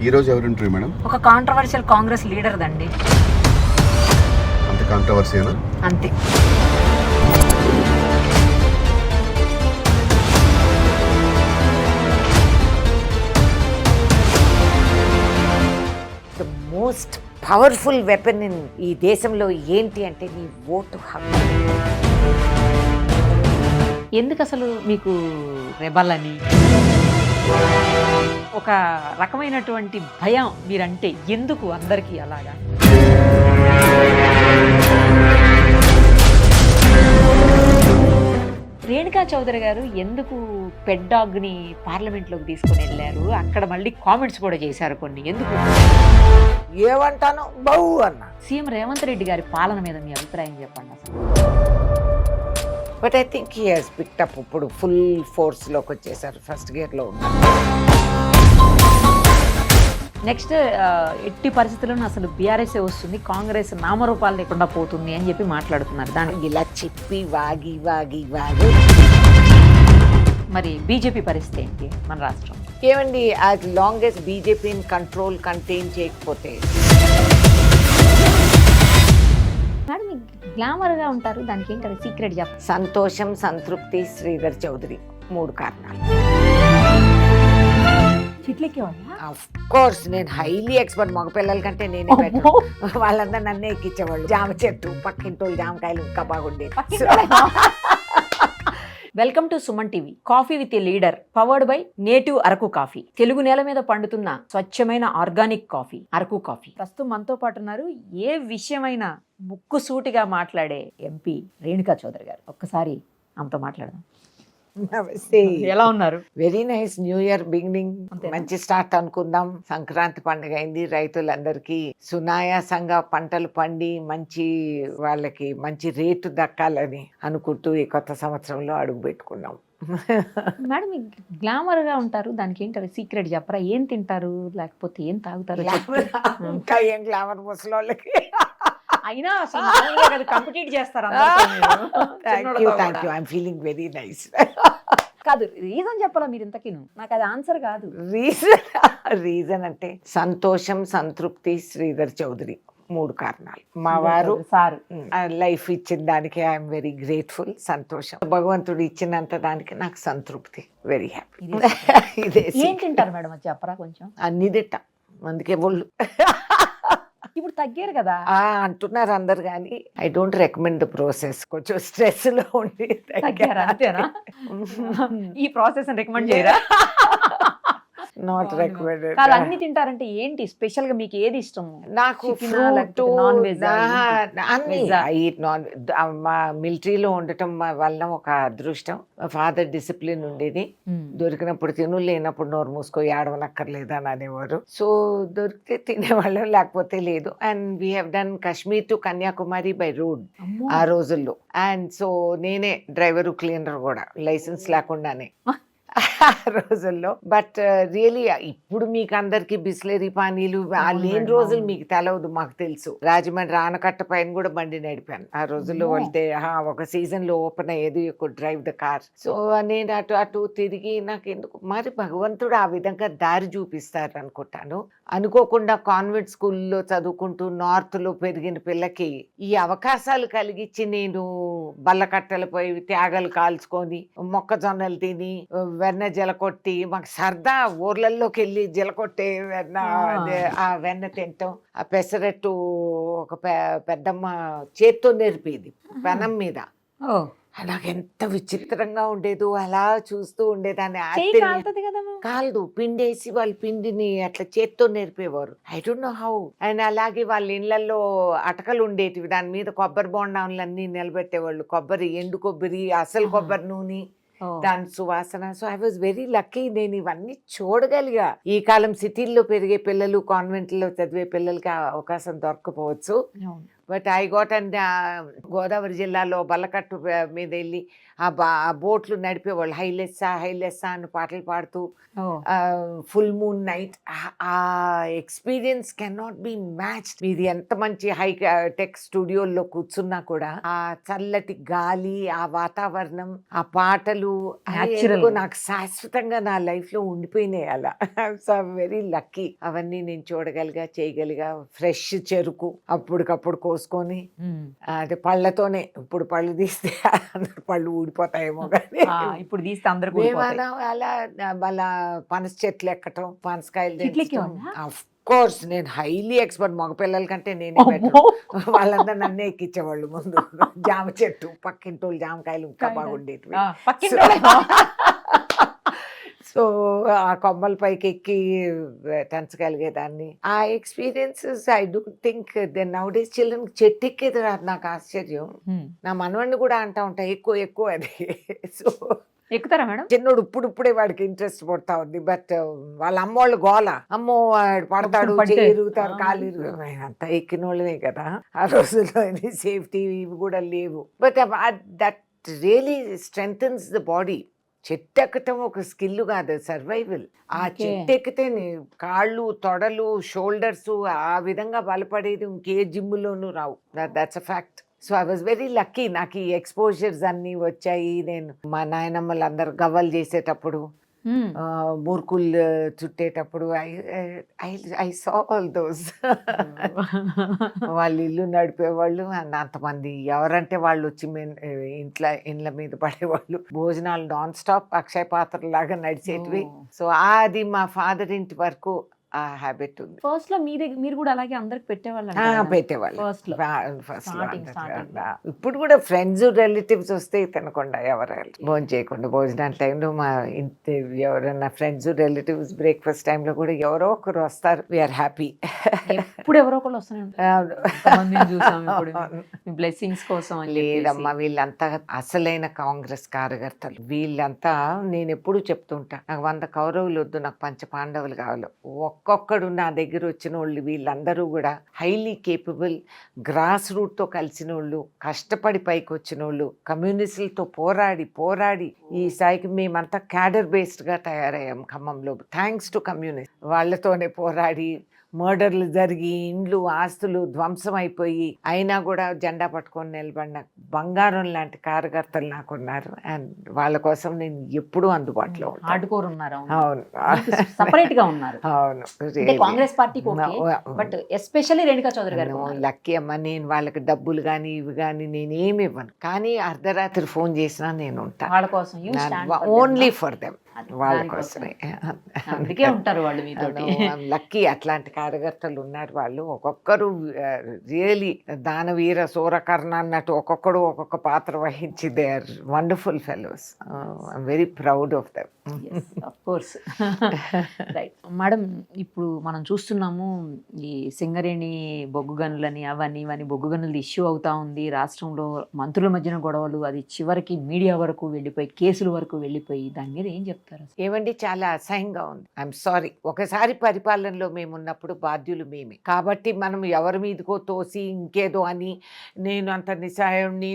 ఈ రోజు ఎవరు ఇంటర్వ్యూ మేడం? ఒక కాంట్రవర్షియల్ కాంగ్రెస్ లీడర్ దండి. అంత కాంట్రవర్సీనా? అంతే. The most powerful weapon in ఈ దేశంలో ఏంటి అంటే నీ ఓటు హక్కు. ఎందుకు అసలు మీకు రెబల్ అని ఒక రకమైనటువంటి భయం మీరంటే ఎందుకు అందరికీ అలాగా? రేణుకా చౌదరి గారు ఎందుకు పెడ్ డాగ్ని పార్లమెంట్లోకి తీసుకొని వెళ్ళారు? అక్కడ మళ్ళీ కామెంట్స్ కూడా చేశారు కొన్ని. ఎందుకు? ఏమంటాను బౌ అన్న. సీఎం రేవంత్ రెడ్డి గారి పాలన మీద మీ అభిప్రాయం చెప్పండి అసలు. But I think he has picked up. ఇప్పుడు ఫుల్ ఫోర్స్లోకి వచ్చేసారు, ఫస్ట్ గేర్లో ఉన్నారు. నెక్స్ట్ ఎట్టి పరిస్థితుల్లోనూ అసలు బీఆర్ఎస్ఏ వస్తుంది, కాంగ్రెస్ నామరూపాలు లేకుండా పోతుంది అని చెప్పి మాట్లాడుతున్నారు. దానికి ఇలా చెప్పి వాగి వాగి వాగి మరి బీజేపీ పరిస్థితి ఏంటి మన రాష్ట్రం? ఏమండి, యాజ్ లాంగ్ ఎస్ బీజేపీని కంటైన్ చేయకపోతే మేడం గ్లామర్గా ఉంటారు, దానికి ఏం కదా సీక్రెట్ చెప్పండి. సంతోషం, సంతృప్తి, శ్రీధర్ చౌదరి, 3 కారణాలు. ఆఫ్ కోర్స్ నేను హైలీ ఎక్స్పర్ట్. మగ పిల్లల కంటే నేనే బెటర్. వాళ్ళందరూ నన్నే ఎక్కించేవాళ్ళు. జామ చెట్టు పక్కింటోళ్ళు జామకాయలు ఇంకా బాగుండేది. Welcome to Suman TV. Coffee with a leader, powered by native Araku coffee. Telugu నేల మీద పండుతున్న స్వచ్ఛమైన ఆర్గానిక్ కాఫీ, అరకు కాఫీ. ప్రస్తుతం మనతో పాటు ఉన్నారు ఏ విషయమైనా ముక్కు సూటిగా మాట్లాడే ఎంపీ రేణుకా చౌదరి గారు. ఒక్కసారి ఆమెతో మాట్లాడదాం. నమస్తే. ఎలా ఉన్నారు? Very nice. New year beginning అంతేనా? మంచి స్టార్ట్ అనుకుందాం. సంక్రాంతి పండుగ అయింది. రైతులందరికీ సునాయాసంగా పంటలు పండి మంచి వాళ్ళకి మంచి రేటు దక్కాలని అనుకుంటూ ఈ కొత్త సంవత్సరంలో అడుగు పెట్టుకున్నాం. మేడం గ్లామర్ గా ఉంటారు, దానికి ఏంటారు సీక్రెట్ చెప్పరా? ఏం తింటారు, లేకపోతే ఏం తాగుతారు? ఇంకా ఏం గ్లామర్ ముసలోళ్ళకి. అయినా అసలు కంపిటీట్ చేస్తారు ఐఎమ్ ఫీలింగ్ వెరీ నైస్. కాదు, రీజన్ చెప్పాలా మీరు ఇంతకీను? నాకు అది ఆన్సర్ కాదు. రీజన్ అంటే సంతోషం, సంతృప్తి, శ్రీధర్ చౌదరి, 3 కారణాలు. మా వారు సార్ లైఫ్ ఇచ్చిన దానికి ఐఎమ్ వెరీ గ్రేట్ఫుల్. సంతోషం, భగవంతుడు ఇచ్చినంత దానికి నాకు సంతృప్తి. Very happy. ఇదే. ఏం తింటారు మేడం అది చెప్పరా కొంచెం? అన్ని తింటా, అందుకే ఒళ్ళు. ఇప్పుడు తగ్గారు కదా అంటున్నారు అందరు, కానీ I don't recommend the process. కొంచెం స్ట్రెస్ లో ఉండి తగ్గారా అంతేనా? ఈ ప్రాసెస్ రికమెండ్ చేయరా? Not recommended. కాదు, అన్ని తింటారంటే ఏంటి స్పెషల్ గా మీకు ఏది ఇష్టం? నాకు నాన్ వెజ్ అన్ని మా మిలిటరీలో ఉండటం వల్ల ఒక అదృష్టం. ఫాదర్ డిసిప్లిన్ ఉండేది. దొరికినప్పుడు తిను, లేనప్పుడు నోరు మూసుకో, ఏడవనక్కర్లేదు అని అనేవారు. సో దొరికితే తినేవాళ్ళం, లేకపోతే లేదు. And we have done Kashmir to Kanyakumari by road ఆ రోజుల్లో. అండ్ సో నేనే డ్రైవరు, క్లీనర్ కూడా, లైసెన్స్ లేకుండానే ఆ రోజుల్లో. బట్ రియలీ ఇప్పుడు మీకు అందరికి బిస్లరీ పానీలు లేని రోజులు మీకు తెలవదు, మాకు తెలుసు. రాజమండ్రి ఆనకట్ట పైన కూడా బండి నడిపాను ఆ రోజుల్లో. వెళ్తే ఒక సీజన్ లో ఓపెన్ అయ్యేది, డ్రైవ్ ద కార్. సో నేను అటు అటు తిరిగి, నాకు ఎందుకు మరి భగవంతుడు ఆ విధంగా దారి చూపిస్తారు అనుకుంటాను. అనుకోకుండా కాన్వెంట్ స్కూల్లో చదువుకుంటూ నార్త్ లో పెరిగిన పిల్లకి ఈ అవకాశాలు కలిగించి, నేను బల్లకట్టెలపై త్యాగలు కాల్చుకొని, మొక్కజొన్నలు తిని, వెన్న జలకొట్టి, మాకు సరదా ఊర్లలోకి వెళ్ళి జలకొట్టే వెన్న, ఆ వెన్న తింటాం. ఆ పెసరట్టు ఒక పెద్దమ్మ చేత్తో నేర్పేది పెనం మీద. నాకు ఎంత విచిత్రంగా ఉండేదో, అలా చూస్తూ ఉండేదాన్ని. కాదు, పిండేసి వాళ్ళు పిండిని అట్లా చేత్తో నేర్పేవారు. I don't know how. And అలాగే వాళ్ళ ఇళ్లలో అటకలు ఉండేటివి, దాని మీద కొబ్బరి బొండాలన్నీ నిలబెట్టేవాళ్ళు. కొబ్బరి, ఎండు కొబ్బరి, అసలు కొబ్బరి నూనె, దాని సువాసన. So I was very lucky. నేను ఇవన్నీ చూడగలిగా. ఈ కాలం సిటీల్లో పెరిగే పిల్లలు, కాన్వెంట్లో చదివే పిల్లలకి ఆ అవకాశం దొరకపోవచ్చు. But I got and Godavari జిల్లాలో బల్లకట్టు మీద వెళ్ళి ఆ బోట్లు నడిపేవాళ్ళు హైలెస్సా అని పాటలు పాడుతూ ఫుల్ మూన్ నైట్. ఆ experience can not be matched. ఇది ఎంత మంచి హై టెక్ స్టూడియోల్లో కూర్చున్నా కూడా ఆ చల్లటి గాలి, ఆ వాతావరణం, ఆ పాటలు ఎందుకో నాకు శాశ్వతంగా నా లైఫ్ లో ఉండిపోయినాయి అలా. So very lucky. అవన్నీ నేను చూడగలిగా, చేయగలిగా. ఫ్రెష్ చెరుకు అప్పటికప్పుడు కోసుకొని, అది పళ్ళతోనే. ఇప్పుడు పళ్ళు తీస్తే పళ్ళు ఊడిపోతాయేమో కానీ ఇప్పుడు తీస్తే అందరూ అలా పనస చెట్లు ఎక్కటం, పనసకాయలు. ఆఫ్ కోర్స్ నేను హైలీ ఎక్స్పర్ట్. మగపిల్లల కంటే నేనే బెటర్. వాళ్ళందరూ నన్నే ఎక్కించేవాళ్ళు ముందు. జామ చెట్టు పక్కింటోళ్ళు జామకాయలు ఇంకా బాగుండేవి. సో ఆ కొమ్మల పైకి ఎక్కి తెంచగలిగేదాన్ని. ఆ experiences I don't think now days children చెట్టు ఎక్కేది రాదు. నాకు ఆశ్చర్యం. నా మనవడిని కూడా అంటా ఉంటా ఎక్కువ అది. సో ఎక్కుతారా మేడం? చిన్నోడు ఇప్పుడే వాడికి ఇంట్రెస్ట్ పడతా ఉంది. బట్ వాళ్ళ అమ్మోళ్ళు గోల, అమ్మో పడతాడు, ఇరుగుతారు, కాలు అంతా ఎక్కిన వాళ్ళమే కదా ఆ రోజుల్లో. సేఫ్టీ ఇవి కూడా లేవు. But that really strengthens the body. చెట్టు ఎక్కటం ఒక స్కిల్ కాదు, సర్వైవల్. ఆ చెట్టు ఎక్కితే కాళ్ళు, తొడలు, షోల్డర్స్ ఆ విధంగా బలపడేది ఇంకే జిమ్లోనూ రావు. That's a fact. So I was very lucky. నాకు ఈ ఎక్స్పోజర్స్ అన్నీ వచ్చాయి. నేను మా నాయనమ్మలు అందరు గవ్వలు చేసేటప్పుడు, మురుకులు చుట్టేటప్పుడు ఐ సా ఆల్ దోస్. వాళ్ళు ఇల్లు నడిపేవాళ్ళు. అంతమంది ఎవరంటే వాళ్ళు వచ్చి ఇండ్ల మీద పడేవాళ్ళు. భోజనాలు నాన్ స్టాప్ అక్షయ పాత్ర లాగా నడిచేటివి. సో అది మా ఫాదర్ ఇంటి వరకు ఆ హ్యాబిట్ ఉంది. ఫస్ట్ లో మీరు కూడా అలాగే అందరికి పెట్టేవాళ్ళు? ఫస్ట్ లో. ఇప్పుడు కూడా ఫ్రెండ్స్, రిలేటివ్స్ వస్తే తినకుండా ఎవరు భోజనం చేయకుండా, భోజనాల టైంలో మా ఇంటి ఎవరైనా ఫ్రెండ్స్, రిలేటివ్స్ బ్రేక్ఫాస్ట్ టైంలో కూడా ఎవరో ఒకరు వస్తారు. We are happy. ఇప్పుడు ఎవరో ఒకరు వస్తున్నారు. బ్లెస్సింగ్స్ కోసం. లేదమ్మా, వీళ్ళంతా అసలైన కాంగ్రెస్ కార్యకర్తలు. వీళ్ళంతా నేను ఎప్పుడు చెప్తుంటా, నాకు 100 కౌరవులు వద్దు, నాకు 5 పాండవులు కావాలి. ఒక్కొక్కడు నా దగ్గర వచ్చిన వాళ్ళు వీళ్ళందరూ కూడా హైలీ కేపబుల్, గ్రాస్ రూట్తో కలిసిన వాళ్ళు, కష్టపడి పైకి వచ్చిన వాళ్ళు, కమ్యూనిస్టులతో పోరాడి ఈ స్థాయికి మేమంతా క్యాడర్ బేస్డ్గా తయారయ్యాం ఖమ్మంలో. Thanks to communist. వాళ్ళతోనే పోరాడి మర్డర్లు జరిగి ఇండ్లు, ఆస్తులు ధ్వంసం అయిపోయి అయినా కూడా జెండా పట్టుకొని నిలబడిన బంగారం లాంటి కార్యకర్తలు నాకున్నారు. అండ్ వాళ్ళ కోసం నేను ఎప్పుడూ అందుబాటులో ఉంటాను. అవును, కాంగ్రెస్ పార్టీకి బట్ ఎస్పెషల్లీ రేణుకా చౌదరి గారు లక్కీ అమ్మ. నేను వాళ్ళకి డబ్బులు కానీ ఇవి కానీ నేనేమి ఇవ్వను, కానీ అర్ధరాత్రి ఫోన్ చేసినా నేను ఉంటాను వాళ్ళ కోసం. ఓన్లీ ఫర్ దెమ్, వాళ్ళ కోసమే. అందుకే ఉంటారు వాళ్ళు మీతో. లక్కీ అట్లాంటి కార్యకర్తలు ఉన్నారు. వాళ్ళు ఒక్కొక్కరు రియలీ దానవీర సూరకర్ణ అన్నట్టు ఒక్కొక్కడు ఒక్కొక్క పాత్ర వహించి they are wonderful fellows. I'm very proud of them. Of course. Right madam, ఇప్పుడు మనం చూస్తున్నాము ఈ సింగరేణి బొగ్గు గనులని అవన్నీ బొగ్గు గనులు ఇష్యూ అవుతా ఉంది రాష్ట్రంలో. మంత్రుల మధ్యన గొడవలు, అది చివరికి మీడియా వరకు వెళ్ళిపోయి, కేసుల వరకు వెళ్ళిపోయి. దాని మీద ఏం చెప్తారు? ఏమండి, చాలా అసహ్యంగా ఉంది. I'm sorry. ఒకసారి పరిపాలనలో మేమున్నప్పుడు బాధ్యులు మేమే కాబట్టి మనం ఎవరి మీదకో తోసి ఇంకేదో అని, నేను అంత నిస్సహాయుణ్ణి,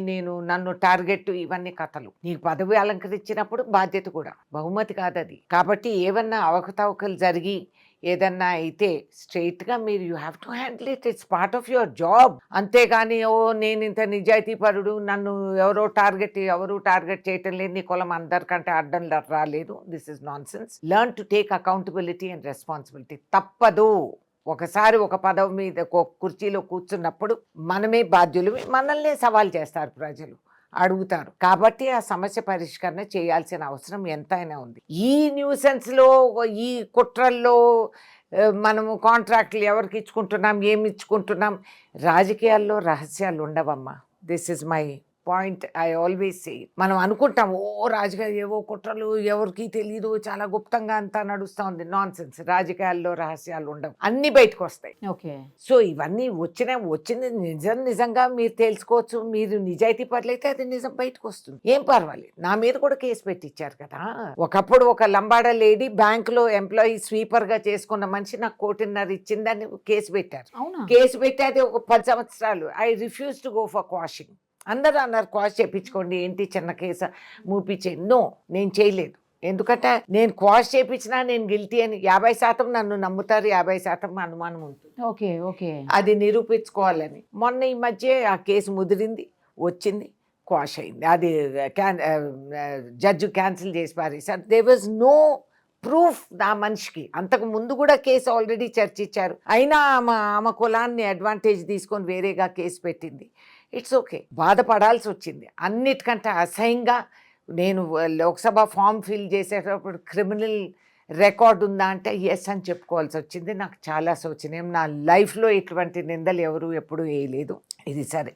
నన్ను టార్గెట్, ఇవన్నీ కథలు. నీకు పదవి అలంకరించినప్పుడు బాధ్యత కూడా, బహుమతి కాదు అది. కాబట్టి ఏమన్నా అవకతవకలు జరిగి ఏదన్నా అయితే స్ట్రైట్గా మీరు you have to handle it. It's part of your job. అంతేగాని నేను ఇంత నిజాయితీ పరుడు, నన్ను ఎవరు టార్గెట్ చేయటం లేదు, నీ కులం అందరికంటే అడ్డం రాలేదు. This is non sense. Learn to take accountability and responsibility. తప్పదు. ఒకసారి ఒక పదవి మీద కుర్చీలో కూర్చున్నప్పుడు మనమే బాధ్యులు. మనల్నే సవాల్ చేస్తారు ప్రజలు, అడుగుతారు. కాబట్టి ఆ సమస్య పరిష్కరణ చేయాల్సిన అవసరం ఎంతైనా ఉంది. ఈ న్యూసెన్స్లో, ఈ కుట్రల్లో మనము కాంట్రాక్ట్లు ఎవరికి ఇచ్చుకుంటున్నాం, ఏమి ఇచ్చుకుంటున్నాం, రాజకీయాల్లో రహస్యాలు ఉండవమ్మా. This is my point I always say, మనం అనుకుంటాం రాజకీయాలు ఏవో కుట్రలు ఎవరికి తెలియదు చాలా గుప్తంగా అంతా నడుస్తా ఉంది. Non sense. రాజకీయాల్లో రహస్యాలు ఉండవు, అన్ని బయటకు వస్తాయి. ఓకే. సో ఇవన్నీ వచ్చింది నిజంగా మీరు తెలుసుకోవచ్చు. మీరు నిజాయితీ పర్లైతే అది నిజం బయటకు వస్తుంది, ఏం పర్వాలేదు. నా మీద కూడా కేసు పెట్టించారు కదా. ఒకప్పుడు ఒక లంబాడ లేడీ బ్యాంక్ లో ఎంప్లాయీ స్వీపర్ గా చేసుకున్న మనిషి నాకు 1.5 కోటి ఇచ్చిందని కేసు పెట్టారు. కేసు పెట్టి అది ఒక 10 సంవత్సరాలు. I refuse to go for quashing. అందరూ అన్నారు క్వాష్ చేయించుకోండి, ఏంటి చిన్న కేసు మూపించే. నో, నేను చేయలేదు. ఎందుకంటే నేను క్వాష్ చేయించినా నేను గిల్టీ అని 50% నన్ను నమ్ముతారు, 50% అనుమానం ఉంటుంది. Okay okay. అది నిరూపించుకోవాలని మొన్న ఈ మధ్య ఆ కేసు ముదిరింది, వచ్చింది, క్వాష్ అయింది. అది జడ్జి క్యాన్సిల్ చేసి పారేసారు. దేర్ వాజ్ నో ప్రూఫ్ ఆ మనిషికి. అంతకు ముందు కూడా కేసు ఆల్రెడీ చర్చించారు, అయినా ఆమె కులాన్ని అడ్వాంటేజ్ తీసుకొని వేరేగా కేసు పెట్టింది. ఇట్స్ ఓకే, బాధపడాల్సి వచ్చింది. అన్నిటికంటే అసహ్యంగా నేను లోక్సభ ఫామ్ ఫిల్ చేసేటప్పుడు క్రిమినల్ రికార్డ్ ఉందా అంటే ఎస్ అని చెప్పుకోవాల్సి వచ్చింది. నాకు చాలా శోచనీయం. నా లైఫ్లో ఇటువంటి నిందలు ఎవరు ఎప్పుడు వేయలేదు. ఇది సరే,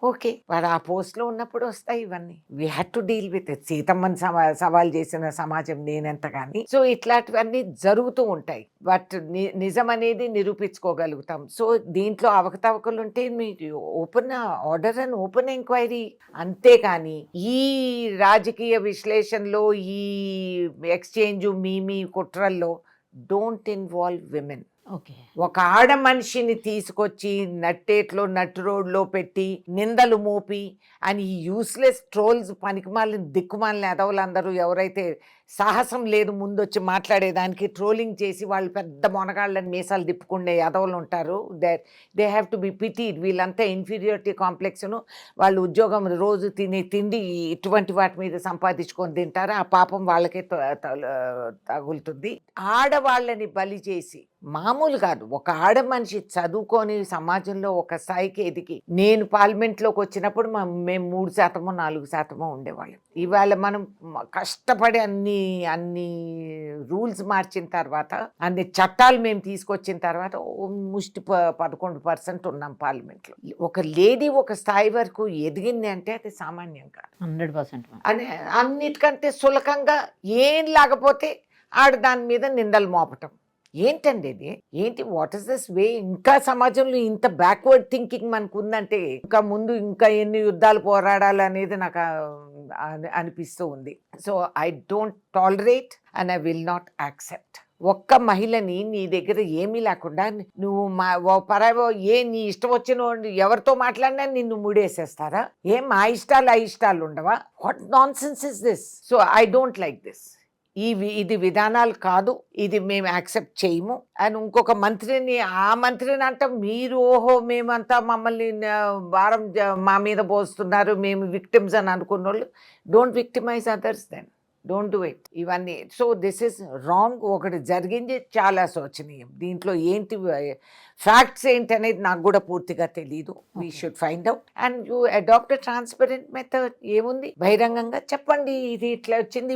ఓకే, వాడు ఆ పోస్ట్లో ఉన్నప్పుడు వస్తాయి ఇవన్నీ. We had to deal with it. సీతమ్మని సవాల్ చేసిన సమాజం నేనెంత కానీ. సో ఇట్లాంటివన్నీ జరుగుతూ ఉంటాయి, బట్ నిజం అనేది నిరూపించుకోగలుగుతాం. సో దీంట్లో అవకతవకలు ఉంటే మీరు open order and open enquiry, అంతేకాని ఈ రాజకీయ విశ్లేషణలో ఈ ఎక్స్చేంజ్ మీ కుట్రల్లో డోంట్ ఇన్వాల్వ్ విమెన్. ఒక ఆడ మనిషిని తీసుకొచ్చి నట్టేట్లో నట్టు రోడ్లో పెట్టి నిందలు మోపి అని యూస్లెస్ ట్రోల్స్, పనికిమాలిన దిక్కుమాలిన ఎదవలందరూ ఎవరైతే సాహసం లేదు ముందొచ్చి మాట్లాడేదానికి ట్రోలింగ్ చేసి వాళ్ళు పెద్ద మొనగాళ్ళని మీసాలు తిప్పుకునే ఎదవలు ఉంటారు. They have to be pitied. వీళ్ళంతా ఇన్ఫీరియారిటీ కాంప్లెక్స్ను, వాళ్ళు ఉద్యోగం రోజు తినే తిండి ఇటువంటి వాటి మీద సంపాదించుకొని తింటారు. ఆ పాపం వాళ్ళకే తగులుతుంది. ఆడవాళ్ళని బలి చేసి, మామూలు కాదు, ఒక ఆడ మనిషి చదువుకొని సమాజంలో ఒక స్థాయికి ఎదిగి, నేను పార్లమెంట్లోకి వచ్చినప్పుడు మేము 3% 4% ఉండేవాళ్ళం. ఇవాళ మనం కష్టపడి అన్ని రూల్స్ మార్చిన తర్వాత, అన్ని చట్టాలు మేము తీసుకొచ్చిన తర్వాత ముష్టి 11% ఉన్నాం పార్లమెంట్లో. ఒక లేడీ ఒక స్థాయి వరకు ఎదిగింది అంటే అది సామాన్యం కాదు. 100%. అని అన్నిటికంటే సులకంగా ఏం లేకపోతే ఆడ దాని మీద నిందలు మోపటం ఏంటండి ఇది? ఏంటి? What is this way? ఇంకా సమాజంలో ఇంత బ్యాక్వర్డ్ థింకింగ్ మనకు ఉందంటే ఇంకా ముందు ఇంకా ఎన్ని యుద్ధాలు పోరాడాలి అనేది నాకు అనిపిస్తూ ఉంది. So I don't tolerate and I will not accept. ఒక్క మహిళని నీ దగ్గర ఏమీ లేకుండా నువ్వు నీ ఇష్టం వచ్చిన ఎవరితో మాట్లాడినా నిన్ను ముడేసేస్తారా? మా ఇష్టాలు ఆ ఇష్టాలు ఉండవా? What non sense is this? So I don't like this. ఇది విధానాలు కాదు, ఇది మేము యాక్సెప్ట్ చేయము. అండ్ ఇంకొక మంత్రిని, ఆ మంత్రిని అంట మీరు మేమంతా మమ్మల్ని భారం మా మీద పోస్తున్నారు, మేము విక్టిమ్స్ అని అనుకున్న వాళ్ళు, don't victimise others, then don't do it. ఇవన్నీ సో దిస్ ఇస్ రాంగ్. ఒకటి జరిగింది, చాలా శోచనీయం. దీంట్లో ఏంటి ఫ్యాక్ట్స్ ఏంటి అనేది నాకు కూడా పూర్తిగా తెలియదు. We should find out and you adopt transparent method. ఏముంది, బహిరంగంగా చెప్పండి ఇది ఇట్లా వచ్చింది,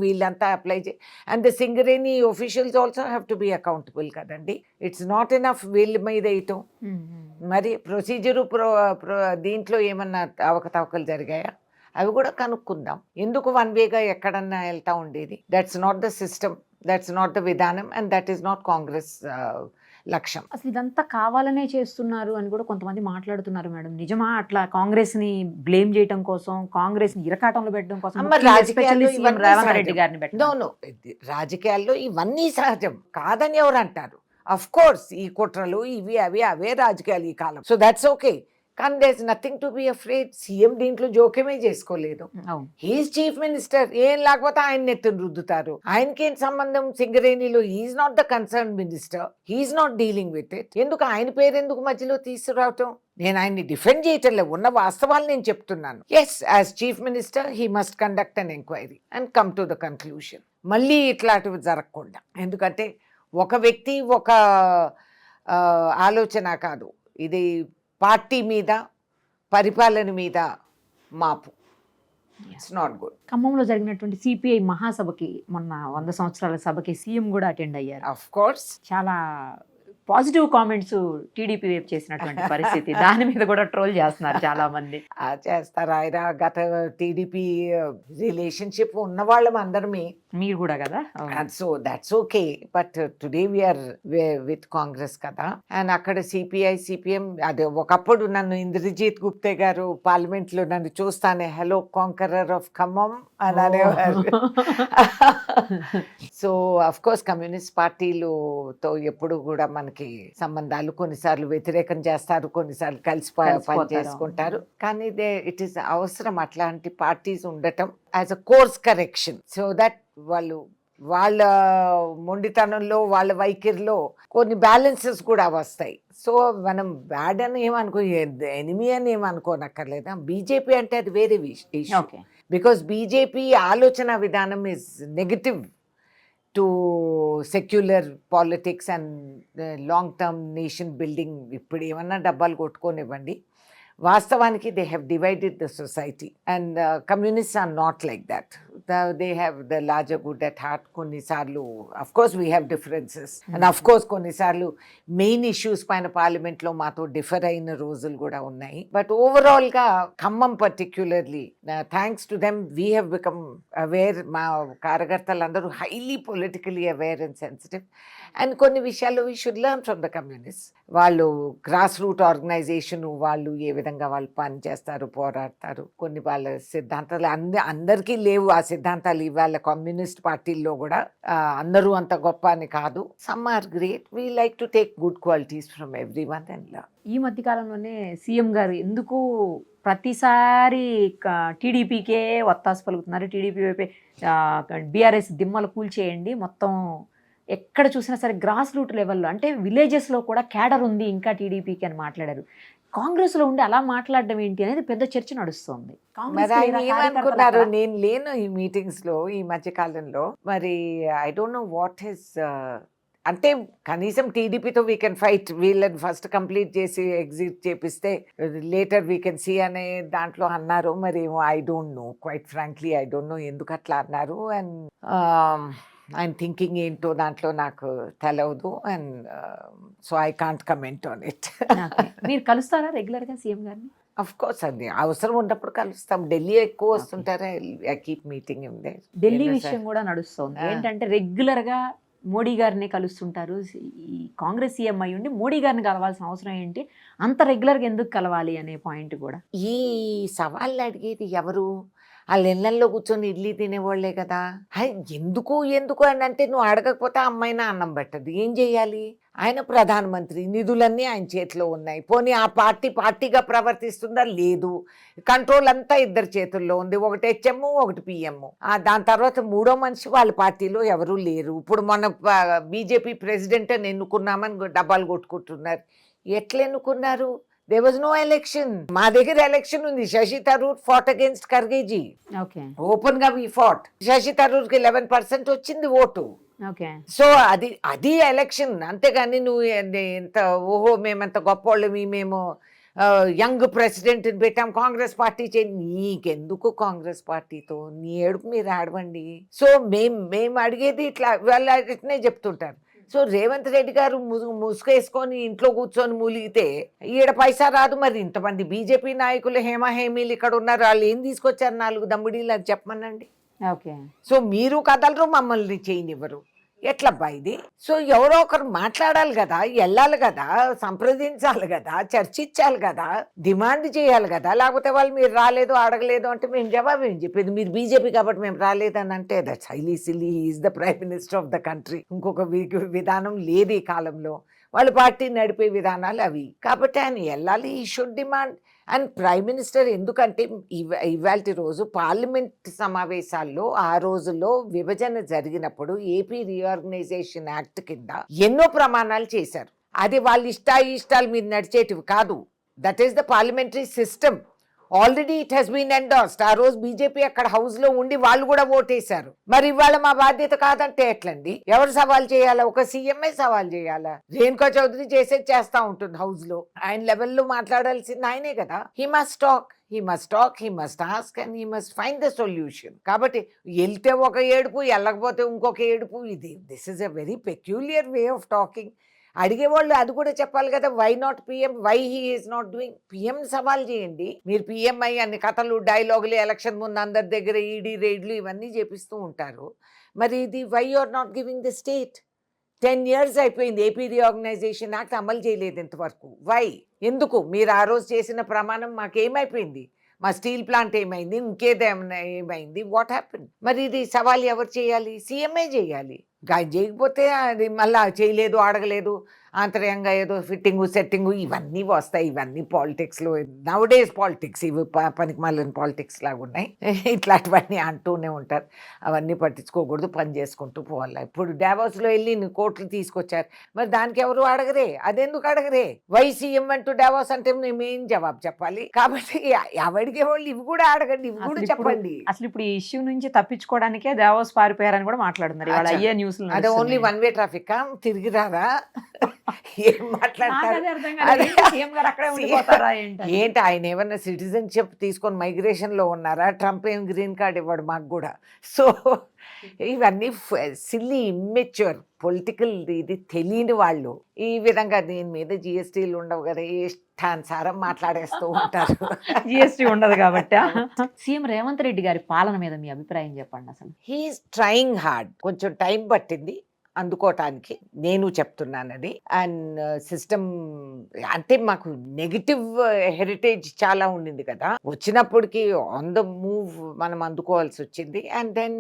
వీళ్ళంతా అప్లై చేయి. And the Singareni officials also have to be accountable కదండి. ఇట్స్ నాట్ ఎనఫ్ వీళ్ళ మీద వేయటం. మరి ప్రొసీజరు దీంట్లో ఏమన్నా అవకతవకలు జరిగాయా అవి కూడా కనుక్కుందాం. ఎందుకు వన్ వేగా ఎక్కడన్నా వెళ్తా ఉండేది? That's not the system, that's not the విధానం, and that is not Congress లక్ష్యం. అసలు ఇదంతా కావాలనే చేస్తున్నారు అని కూడా కొంతమంది మాట్లాడుతున్నారు మేడం. నిజమా? అట్లా కాంగ్రెస్ ని బ్లేమ్ చేయడం కోసం, కాంగ్రెస్ ని ఇరకాటంలో పెట్టడం కోసం రేవంత్ రెడ్డి గారిని పెట్టడం. రాజకీయాల్లో ఇవన్నీ సహజం కాదని ఎవరు అంటారు? అఫ్ కోర్స్ ఈ కుట్రలు ఇవి అవే రాజకీయాలు ఈ కాలం. So that's okay. కానీ there is nothing to be afraid. CM దీంట్లో జోక్యమే చేసుకోలేదు. He is chief minister. ఏం లేకపోతే ఆయన నెత్తిని రుద్దుతారు. ఆయనకేం సంబంధం సింగరేణిలో? He is not the concern minister, he is not dealing with it. ఎందుకు ఆయన పేరు ఎందుకు మధ్యలో తీసుకురావటం? నేను ఆయన్ని డిఫెండ్ చేయటం లేదు, ఉన్న వాస్తవాలు నేను చెప్తున్నాను. Yes, as chief minister he must conduct an enquiry and come to the conclusion. మళ్ళీ ఇట్లాంటివి జరగకుండా. ఎందుకంటే ఒక వ్యక్తి ఒక ఆలోచన కాదు, ఇది పార్టీ మీద, పరిపాలన మీద మాపు. It's not good. ఖమ్మంలో జరిగినటువంటి సిపిఐ మహాసభకి, మొన్న 100 సంవత్సరాల సభకి సీఎం కూడా అటెండ్ అయ్యారు. ఆఫ్ కోర్స్ చాలా పాజిటివ్ కామెంట్స్ టీడీపీ వైపు చేసినటువంటి పరిస్థితి, దాని మీద కూడా ట్రోల్ చేస్తున్నారు చాలా మంది. చేస్తారు ఆయన గత టీడీపీ రిలేషన్షిప్ ఉన్న వాళ్ళం అందరమే. మీరు కూడా కదా. So that's okay, but today we are with Congress కదా. అండ్ అక్కడ సిపిఐ సిపిఎం, అదే ఒకప్పుడు నన్ను ఇంద్రజిత్ గుప్తే గారు పార్లమెంట్ లో నన్ను చూస్తానే హలో కాంకరర్ ఆఫ్ ఖమ్మం అని అనేవారు. సో అఫ్ కోర్స్ కమ్యూనిస్ట్ పార్టీలతో ఎప్పుడు కూడా మనకి సంబంధాలు కొన్నిసార్లు వ్యతిరేకం చేస్తారు, కొన్నిసార్లు కలిసి పని చేసుకుంటారు. కానీ ఇట్ ఈస్ అవసరం అట్లాంటి పార్టీస్ ఉండటం as a course correction, so that వాళ్ళ మొండితనంలో వాళ్ళ వైఖరిలో కొన్ని బ్యాలెన్సెస్ కూడా వస్తాయి. సో మనం బ్యాడ్ అని ఏమనుకో, ఎనిమీ అని ఏమనుకోనక్కర్లేదా. బీజేపీ అంటే అది వేరే ఇష్యూ, బికాస్ బీజేపీ ఆలోచన విధానం is negative to secular politics and long term nation building. ఇప్పుడు ఏమన్నా డబ్బాలు కొట్టుకోనివ్వండి, వాస్తవానికి they have divided the society and communists are not like that. They have the larger good at heart. కొన్నిసార్లు of course we have differences and of course కొన్నిసార్లు main issues పైన పార్లమెంట్లో మాతో డిఫర్ అయిన రోజులు కూడా ఉన్నాయి. బట్ ఓవరాల్గా Khammam particularly thanks to them we have become aware. మా కార్యకర్తలందరూ highly politically aware and sensitive. And కొన్ని విషయాల్లో we should learn from the communist. వాళ్ళు గ్రాస్ రూట్ ఆర్గనైజేషన్, వాళ్ళు ఏ విధంగా వాళ్ళు పని చేస్తారు, పోరాడతారు. కొన్ని వాళ్ళ సిద్ధాంతాలు అందరికీ లేవు ఆ సిద్ధాంతాలు. ఇవాళ కమ్యూనిస్ట్ పార్టీల్లో కూడా అందరూ అంత గొప్ప అని కాదు. Some are great. We like to take good qualities from everyone and learn. ఈ మధ్య కాలంలోనే సీఎం గారు ఎందుకు ప్రతిసారి టీడీపీకే ఒత్తాసు పలుకుతున్నారు, టీడీపీ వైపే బీఆర్ఎస్ దిమ్మలు కూల్చేయండి, మొత్తం ఎక్కడ చూసినా సరే గ్రాస్ రూట్ లెవెల్లో, అంటే విలేజెస్లో కూడా క్యాడర్ ఉంది ఇంకా టీడీపీకి అని మాట్లాడారు. కాంగ్రెస్లో ఉండి అలా మాట్లాడడం ఏంటి అనేది పెద్ద చర్చ నడుస్తుంది. ఏమనుకున్నారు, నేను లేను ఈ మీటింగ్స్లో ఈ మధ్య కాలంలో. మరి I don't know what his, అంటే కనీసం టీడీపీతో వీ కెన్ ఫైట్, వీళ్ళని ఫస్ట్ కంప్లీట్ చేసి ఎగ్జిట్ చేపిస్తే లేటర్ వీ కెన్ సీ అనే దాంట్లో అన్నారు. మరి I don't no, quiet frankly I don't no ఎందుకు అట్లా అన్నారు. అండ్ ఆయన థింకింగ్ ఏంటో దాంట్లో నాకు తెలవదు. And so I can't comment on it. మీరు కలుస్తారా రెగ్యులర్గా సీఎం గారిని? అఫ్ కోర్స్ అండి, అవసరం ఉన్నప్పుడు కలుస్తాం. ఢిల్లీ ఎక్కువ వస్తుంటారా, I keep meeting in there. Delhi విషయం కూడా నడుస్తుంది. ఏంటంటే రెగ్యులర్గా మోడీ గారిని కలుస్తుంటారు. ఈ కాంగ్రెస్ సీఎం అయ్యి ఉండి మోడీ గారిని కలవాల్సిన అవసరం ఏంటి, అంత రెగ్యులర్గా ఎందుకు కలవాలి అనే పాయింట్ కూడా. ఈ సవాళ్ళు అడిగేది ఎవరు? వాళ్ళ ఇళ్ళల్లో కూర్చొని ఇడ్లీ తినేవాళ్లే కదా. ఎందుకు ఎందుకు అని అంటే, నువ్వు అడగకపోతే అమ్మాయినా అన్నం పెట్టదు, ఏం చేయాలి? ఆయన ప్రధానమంత్రి, నిధులన్నీ ఆయన చేతిలో ఉన్నాయి. పోనీ ఆ పార్టీగా ప్రవర్తిస్తుందా? లేదు. కంట్రోల్ అంతా ఇద్దరు చేతుల్లో ఉంది, ఒకటి హెచ్ఎం ఒకటి పిఎం. దాని తర్వాత మూడో మనిషి వాళ్ళ పార్టీలో ఎవరూ లేరు. ఇప్పుడు మొన్న బీజేపీ ప్రెసిడెంట్ అని ఎన్నుకున్నామని డబ్బాలు కొట్టుకుంటున్నారు. ఎట్లా ఎన్నుకున్నారు? There was no election. మా దగ్గర ఎలక్షన్ ఉంది. శశి థరూర్ fought against ఖర్గేజీ. ఓపెన్ గా we fought. శశి థరూర్ కి 11% వచ్చింది ఓటు. సో అది ఎలక్షన్. అంతేగాని నువ్వు ఎంత ఓహో మేమంత గొప్పోళ్ళమి, మేము యంగ్ ప్రెసిడెంట్ పెట్టాం, కాంగ్రెస్ పార్టీ నీకెందుకు కాంగ్రెస్ పార్టీతో? నీ ఏడుపు మీరు ఆడవండి. సో మేము అడిగేది ఇట్లా, వాళ్ళు ఇట్నే చెప్తుంటారు. సో రేవంత్ రెడ్డి గారు ముసుగేసుకొని ఇంట్లో కూర్చొని మూలిగితే ఈడ పైసా రాదు. మరి ఇంతమంది బీజేపీ నాయకులు హేమీలు ఇక్కడ ఉన్నారు, వాళ్ళు ఏం తీసుకొచ్చారు? 4 దమ్ముడీలు అది చెప్పమనండి. సో మీరు కదలరు, మమ్మల్ని చేయనివ్వరు. ఎట్లబ్బా ఇది? సో ఎవరో ఒకరు మాట్లాడాలి కదా, వెళ్ళాలి కదా, సంప్రదించాలి కదా, చర్చించాలి కదా, డిమాండ్ చేయాలి కదా. లేకపోతే వాళ్ళు మీరు రాలేదు, అడగలేదు అంటే మేము జవాబు ఏం చెప్పేది? మీరు బీజేపీ కాబట్టి మేము రాలేదని అంటే that's highly silly. He is the prime minister of the country. ఇంకొక విధానం లేదు ఈ కాలంలో. వాళ్ళ పార్టీ నడిపే విధానాలు అవి. కాబట్టి ఆయన వెళ్ళాలి, ఈ should demand. And prime minister ఎందుకంటే ఇవాల్టి రోజు పార్లమెంట్ సమావేశాల్లో ఆ రోజుల్లో విభజన జరిగినప్పుడు ఏపీ రీఆర్గనైజేషన్ యాక్ట్ కింద ఎన్నో ప్రమాణాలు చేశారు. అది వాళ్ళ ఇష్టాలు మీద నడిచేటివి కాదు. That is the parliamentary system. Already it has been endorsed. ఆ రోజు బీజేపీ అక్కడ హౌస్ లో ఉండి వాళ్ళు కూడా ఓటేశారు. మరి ఇవాళ మా బాధ్యత కాదంటే ఎట్లండి? ఎవరు సవాల్ చేయాలా? ఒక సీఎంఏ సవాల్ చేయాలా? రేణుకా చౌదరి చేస్తా ఉంటుంది హౌస్ లో. ఆయన లెవెల్లో మాట్లాడాల్సింది ఆయనే కదా. He must talk, he must ask and he must find the solution. కాబట్టి వెళ్తే ఒక ఏడుపు, వెళ్ళకపోతే ఇంకొక ఏడుపు. This is a very peculiar way of talking. అడిగేవాళ్ళు అది కూడా చెప్పాలి కదా, why not PM, why he is not doing. PM సవాల్ చేయండి. మీరు పిఎం అయ్యి అన్ని కథలు డైలాగులు ఎలక్షన్ ముందు అందరి దగ్గర ఈడీ రైడ్లు ఇవన్నీ చేపిస్తూ ఉంటారు. మరి ఇది why are not giving the state? 10 years అయిపోయింది, ఏపీ రీఆర్గనైజేషన్ యాక్ట్ అమలు చేయలేదు ఇంతవరకు. వై? ఎందుకు? మీరు ఆ రోజు చేసిన ప్రమాణం మాకేమైపోయింది? మా స్టీల్ ప్లాంట్ ఏమైంది? ఇంకేదేమైనా ఏమైంది? What happen? మరి ఇది సవాల్ ఎవరు చేయాలి? సీఎంఏ చేయాలి. ఆయన చేయకపోతే అది మళ్ళీ చేయలేదు, అడగలేదు, ఆంతర్యంగా ఏదో ఫిట్టింగు సెట్టింగు ఇవన్నీ వస్తాయి. ఇవన్నీ పాలిటిక్స్లో నౌడేస్ పాలిటిక్స్, ఇవి పనికి మళ్ళీ పాలిటిక్స్ లాగా ఉన్నాయి. ఇట్లాంటివన్నీ అంటూనే ఉంటారు. అవన్నీ పట్టించుకోకూడదు, పని చేసుకుంటూ పోవాలి. ఇప్పుడు డావోస్లో వెళ్ళి కోట్లు తీసుకొచ్చారు, మరి దానికి ఎవరు అడగరే? అదెందుకు అడగరే? వై సీఎం అంటూ డావోస్ అంటే మేమేం జవాబు చెప్పాలి? కాబట్టి ఎవడిగే వాళ్ళు ఇవి కూడా అడగండి, ఇవి కూడా చెప్పండి. అసలు ఇప్పుడు ఈ ఇష్యూ నుంచి తప్పించుకోవడానికే దావోస్ పారిపోయారని కూడా మాట్లాడుతున్నారు ఇవాళ అయ్యే న్యూస్. అదే ఓన్లీ వన్ వే ట్రాఫిక్, తిరిగి రారా? ఏం మాట్లాడతారు? ఏంటి ఆయన ఏమన్నా సిటిజన్షిప్ తీసుకొని మైగ్రేషన్ లో ఉన్నారా? ట్రంప్ ఏం గ్రీన్ కార్డ్ ఇవ్వడు మాకు కూడా. సో ఇవన్నీ సిల్లీ ఇమ్మెచ్యూర్ పొలిటికల్, ఇది తెలియని వాళ్ళు ఈ విధంగా దీని మీద జిఎస్టీలు ఉండవు కదా, ఇష్టానుసారం మాట్లాడేస్తూ ఉంటారు. జిఎస్టీ ఉండదు కాబట్టి. సీఎం రేవంత్ రెడ్డి గారి పాలన మీద మీ అభిప్రాయం చెప్పండి. అసలు హీఈస్ ట్రయింగ్ హార్డ్. కొంచెం టైం పట్టింది అందుకోవటానికి, నేను చెప్తున్నానది. అండ్ సిస్టమ్ అంటే మాకు నెగిటివ్ హెరిటేజ్ చాలా ఉండింది కదా, వచ్చినప్పటికి ఆన్ ద మూవ్ మనం అందుకోవాల్సి వచ్చింది. అండ్ దెన్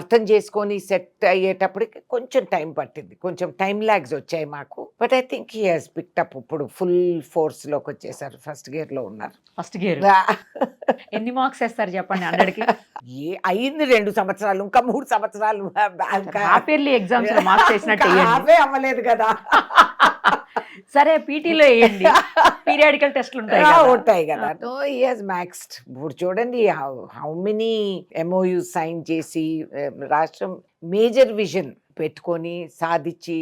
అర్థం చేసుకొని సెట్ అయ్యేటప్పటికి కొంచెం టైం పట్టింది, కొంచెం టైం లాగ్స్ వచ్చాయి మాకు. But I think he has picked up. ఇప్పుడు ఫుల్ ఫోర్స్ లోకి వచ్చేసారు, ఫస్ట్ గేర్ లో ఉన్నారు. ఫస్ట్ గేర్ ఎన్ని మార్క్స్ వేస్తారు చెప్పండి 100కి? అయింది 2 సంవత్సరాలు, ఇంకా 3 సంవత్సరాలు ఎగ్జామ్స్ మార్క్స్ వేసినట్టు అవే అవ్వలేదు కదా. సరే పీటీలో వేయండి, పీరియాడికల్ టెస్ట్లు ఉంటాయి కదా. He has maxed. ఇప్పుడు చూడండి హౌ మెనీ ఎంఓయూ సైన్ చేసి రాష్ట్రం మేజర్ విజన్ పెట్టుకొని సాధించి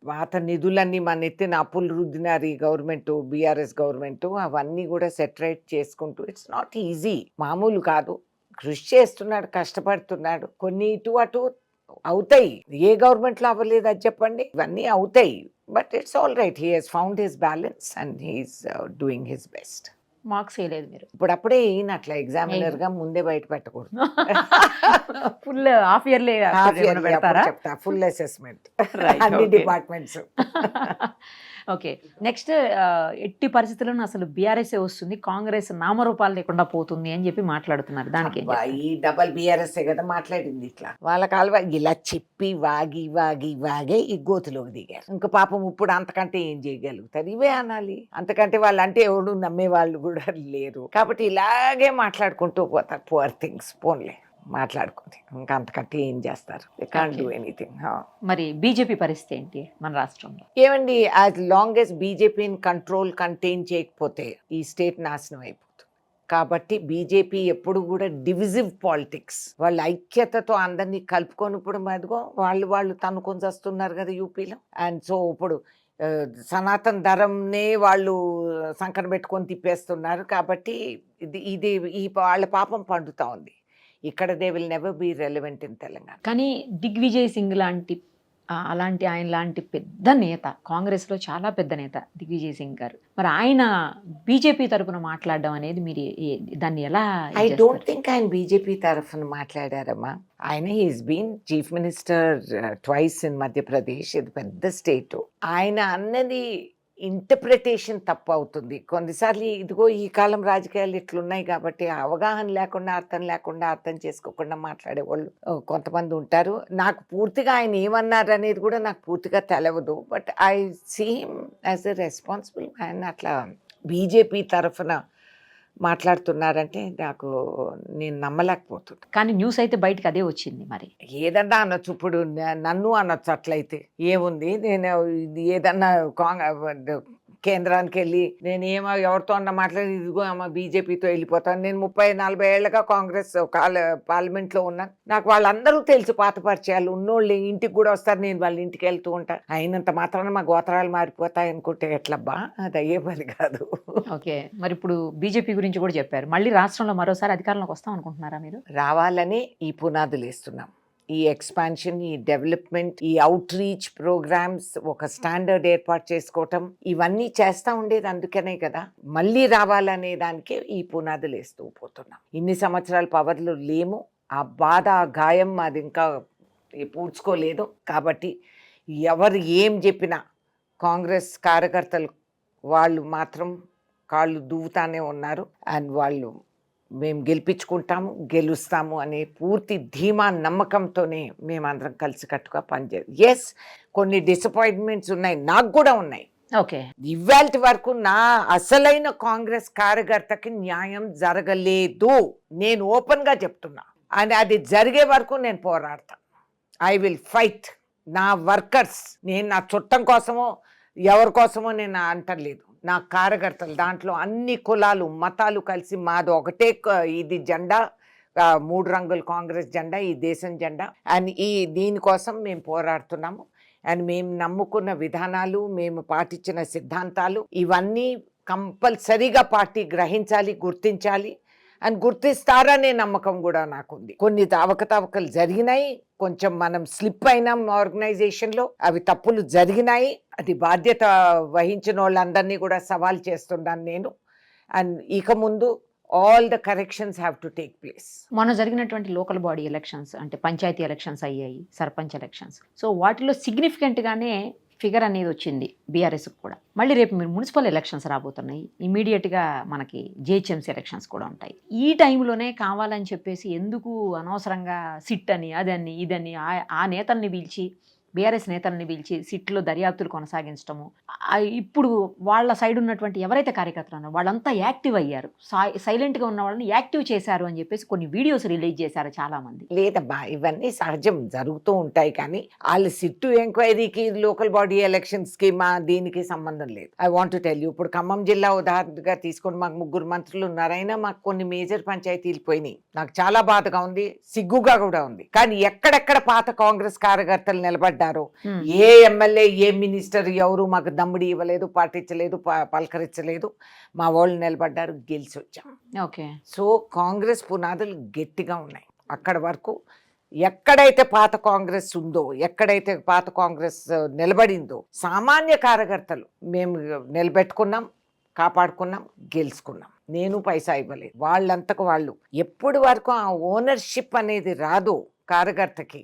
పాత నిధులన్నీ మన ఎత్తిన అప్పులు రుద్దినారు ఈ గవర్నమెంట్, బీఆర్ఎస్ గవర్నమెంట్. అవన్నీ కూడా సెటరేట్ చేసుకుంటూ, ఇట్స్ నాట్ ఈజీ, మామూలు కాదు. కృషి చేస్తున్నాడు, కష్టపడుతున్నాడు. కొన్ని ఇటు అటు అవుతాయి, ఏ గవర్నమెంట్లో అవ్వలేదు అది చెప్పండి, ఇవన్నీ అవుతాయి. But it's all right, he has found his balance and he is doing his best. Marks వేయలేదు మీరు? ఇప్పుడు అప్పుడే ఈయన అట్లా ఎగ్జామినర్ గా ముందే బయట పెట్టకూడదు. ఫుల్ హాఫ్ ఇయర్లీ చెప్తా, ఫుల్ అసెస్మెంట్ అన్ని డిపార్ట్మెంట్స్. ఓకే, నెక్స్ట్ ఎట్టి పరిస్థితుల్లో అసలు బీఆర్ఎస్ వస్తుంది, కాంగ్రెస్ నామరూపాలు లేకుండా పోతుంది అని చెప్పి మాట్లాడుతున్నారు. దానికి ఈ డబల్ బీఆర్ఎస్ కదా మాట్లాడింది. ఇట్లా వాళ్ళ కాలువ ఇలా చెప్పి వాగి వాగి వాగే ఈ గోతులోకి దిగారు. ఇంకా పాపం ఇప్పుడు అంతకంటే ఏం చేయగలుగుతారు? ఇవే అనాలి. అంతకంటే వాళ్ళు అంటే ఎవరు నమ్మే వాళ్ళు కూడా లేరు. కాబట్టి ఇలాగే మాట్లాడుకుంటూ పోతారు. పువర్ థింగ్స్, పోన్లే మాట్లాడుకుంది, ఇంకా అంతకంటే ఏం చేస్తారు? Can't do anything. మరి బీజేపీ పరిస్థితి ఏంటి మన రాష్ట్రంలో? ఏమండి, యాజ్ లాంగ్ ఎస్ బీజేపీని కంటైన్ చేయకపోతే ఈ స్టేట్ నాశనం అయిపోతుంది. కాబట్టి బీజేపీ ఎప్పుడు కూడా డివిజివ్ పాలిటిక్స్, వాళ్ళ ఐక్యతతో అందరినీ కలుపుకొని ఇప్పుడు అదిగో వాళ్ళు తనుకొని వస్తున్నారు కదా యూపీలో. అండ్ సో ఇప్పుడు సనాతన్ ధరంనే వాళ్ళు సంకన పెట్టుకొని తిప్పేస్తున్నారు. కాబట్టి ఇది వాళ్ళ పాపం పండుతా ఉంది. ఇక్కడ they will never be relevant in Telangana. కానీ దిగ్విజయ్ సింగ్ లాంటి ఆయన లాంటి పెద్ద నేత, కాంగ్రెస్లో చాలా పెద్ద నేత దిగ్విజయ్ సింగ్ గారు, మరి ఆయన బీజేపీ తరఫున మాట్లాడడం అనేది మీరు దాన్ని ఎలా? ఐ డోంట్ థింక్ ఆయన బీజేపీ తరఫున మాట్లాడారమ్మా. ఆయన is been chief minister twice in Madhya Pradesh. ఇది పెద్ద స్టేట్. ఆయన అన్నది ఇంటర్ప్రిటేషన్ తప్పు అవుతుంది కొన్నిసార్లు. ఇదిగో ఈ కాలం రాజకీయాలు ఇట్లున్నాయి కాబట్టి అవగాహన లేకుండా, అర్థం చేసుకోకుండా మాట్లాడే వాళ్ళు కొంతమంది ఉంటారు. నాకు పూర్తిగా ఆయన ఏమన్నారు అనేది కూడా నాకు పూర్తిగా తెలియదు. But I see him as a responsible man. అట్లా బీజేపీ తరఫున మాట్లాడుతున్నారంటే నేను నమ్మలేకపోతుంది. కానీ న్యూస్ అయితే బయటకు అదే వచ్చింది. మరి ఏదన్నా అనొచ్చు, ఇప్పుడు నన్ను అనొచ్చు. అట్లయితే ఏముంది, నేను ఏదన్నా కేంద్రానికి వెళ్ళి నేను ఎవరితో అన్న మాట్లాడి ఇదిగో అమ్మ బీజేపీతో వెళ్ళిపోతాను. నేను 30-40 ఏళ్ళగా కాంగ్రెస్ పార్లమెంట్లో ఉన్నాను. నాకు వాళ్ళందరూ తెలుసు, పాత పరిచయాలు ఉన్నోళ్ళు. ఇంటికి కూడా వస్తారు, నేను వాళ్ళ ఇంటికి వెళ్తూ ఉంటాను. అయినంత మాత్రాన మా గోత్రాలు మారిపోతాయి అనుకుంటే ఎట్లబ్బా, అది అయ్యే పని కాదు. ఓకే, మరి ఇప్పుడు బీజేపీ గురించి కూడా చెప్పారు. మళ్ళీ రాష్ట్రంలో మరోసారి అధికారంలోకి వస్తాం అనుకుంటున్నారా మీరు? రావాలని ఈ పునాదులు వేస్తున్నాం. ఈ ఎక్స్పాన్షన్, ఈ డెవలప్మెంట్, ఈ అవుట్ రీచ్ ప్రోగ్రామ్స్, ఒక స్టాండర్డ్ ఏర్పాటు చేసుకోవటం, ఇవన్నీ చేస్తూ ఉండేది అందుకనే కదా. మళ్ళీ రావాలనే దానికే ఈ పునాదులు వేస్తూ పోతున్నాం. ఇన్ని సంవత్సరాల పవర్లు లేము, ఆ బాధ, ఆ గాయం అది ఇంకా పూడ్చుకోలేదు. కాబట్టి ఎవరు ఏం చెప్పినా కాంగ్రెస్ కార్యకర్తలు వాళ్ళు మాత్రం కాళ్ళు దువ్వుతానే ఉన్నారు. అండ్ వాళ్ళు మేము గెలుస్తాము అనే పూర్తి ధీమా నమ్మకంతోనే మేమందరం కలిసికట్టుగా పనిచేయాలి. ఎస్, కొన్ని డిసప్పాయింట్మెంట్స్ ఉన్నాయి, నాకు కూడా ఉన్నాయి. ఓకే, ఇవాల్టి వరకు నా అసలైన కాంగ్రెస్ కార్యకర్తకి న్యాయం జరగలేదు, నేను ఓపెన్గా చెప్తున్నా. అండ్ అది జరిగే వరకు నేను పోరాడతాను. I will fight. నా వర్కర్స్, నేను నా చుట్టం కోసమో ఎవరి కోసమో నేను అంటలేదు, నా కార్యకర్తలు, దాంట్లో అన్ని కులాలు మతాలు కలిసి మాది ఒకటే ఇది జెండా, 3 రంగుల కాంగ్రెస్ జెండా, ఈ దేశం జెండా. అండ్ దీనికోసం మేము పోరాడుతున్నాము. అండ్ మేము నమ్ముకున్న విధానాలు, మేము పాటించిన సిద్ధాంతాలు, ఇవన్నీ కంపల్సరీగా పార్టీ గ్రహించాలి, గుర్తించాలి. అండ్ గుర్తిస్తారనే నమ్మకం కూడా నాకుంది. కొన్ని అవకతవకలు జరిగినాయి, కొంచెం మనం స్లిప్ అయినాం ఆర్గనైజేషన్లో, అవి తప్పులు జరిగినాయి. అది బాధ్యత వహించిన వాళ్ళందరినీ కూడా సవాల్ చేస్తున్నాను నేను. అండ్ ఇక ముందు all the corrections have to take place. మొన్న జరిగినటువంటి లోకల్ బాడీ ఎలక్షన్స్, అంటే పంచాయతీ ఎలక్షన్స్ అయ్యాయి, సర్పంచ్ ఎలక్షన్స్. సో వాటిలో సిగ్నిఫికెంట్గానే ఫిగర్ అనేది వచ్చింది బీఆర్ఎస్కి కూడా. మళ్ళీ రేపు మీరు మున్సిపల్ ఎలక్షన్స్ రాబోతున్నాయి, ఇమీడియట్గా మనకి జిహెచ్ఎంసీ ఎలక్షన్స్ కూడా ఉంటాయి. ఈ టైంలోనే కావాలని చెప్పేసి ఎందుకు అనవసరంగా సిట్ అని, అదని, ఇదని ఆ నేతల్ని పిలిచి, బీఆర్ఎస్ నేతల్ని పిలిచి సిట్లో దర్యాప్తులు కొనసాగించడము. ఇప్పుడు వాళ్ళ సైడ్ ఉన్నటువంటి ఎవరైతే కార్యకర్తలు ఉన్నారో వాళ్ళంతా యాక్టివ్ అయ్యారు, సైలెంట్గా ఉన్న వాళ్ళని యాక్టివ్ చేశారు అని చెప్పేసి కొన్ని వీడియోస్ రిలీజ్ చేశారు చాలా మంది. లేదబ్బా, ఇవన్నీ సహజం, జరుగుతూ ఉంటాయి. కానీ వాళ్ళు సిట్టు ఎంక్వైరీకి, లోకల్ బాడీ ఎలక్షన్స్కి దీనికి సంబంధం లేదు. I want to tell you, ఇప్పుడు ఖమ్మం జిల్లా ఉదాహరణగా తీసుకొని మాకు 3 మంత్రులు ఉన్నారు, అయినా మాకు కొన్ని మేజర్ పంచాయతీలు పోయినాయి. నాకు చాలా బాధగా ఉంది, సిగ్గుగా కూడా ఉంది. కానీ ఎక్కడెక్కడ పాత కాంగ్రెస్ కార్యకర్తలు నిలబడ్డారు, ఏ ఎమ్మెల్యే, ఏ మినిస్టర్ ఎవరు మాకు దమ్ముడి ఇవ్వలేదు, పాటించలేదు, పలకరించలేదు, మా వాళ్ళు నిలబడ్డారు, గెలిచి వచ్చాం. ఓకే, సో కాంగ్రెస్ పునాదులు గట్టిగా ఉన్నాయి. అక్కడ వరకు ఎక్కడైతే పాత కాంగ్రెస్ ఉందో, ఎక్కడైతే పాత కాంగ్రెస్ నిలబడిందో, సామాన్య కార్యకర్తలు మేము నిలబెట్టుకున్నాం, కాపాడుకున్నాం, గెలుచుకున్నాం. నేను పైసా ఇవ్వలేదు, వాళ్ళంతకు వాళ్ళు. ఎప్పటి వరకు ఆ ఓనర్షిప్ అనేది రాదో కార్యకర్తకి,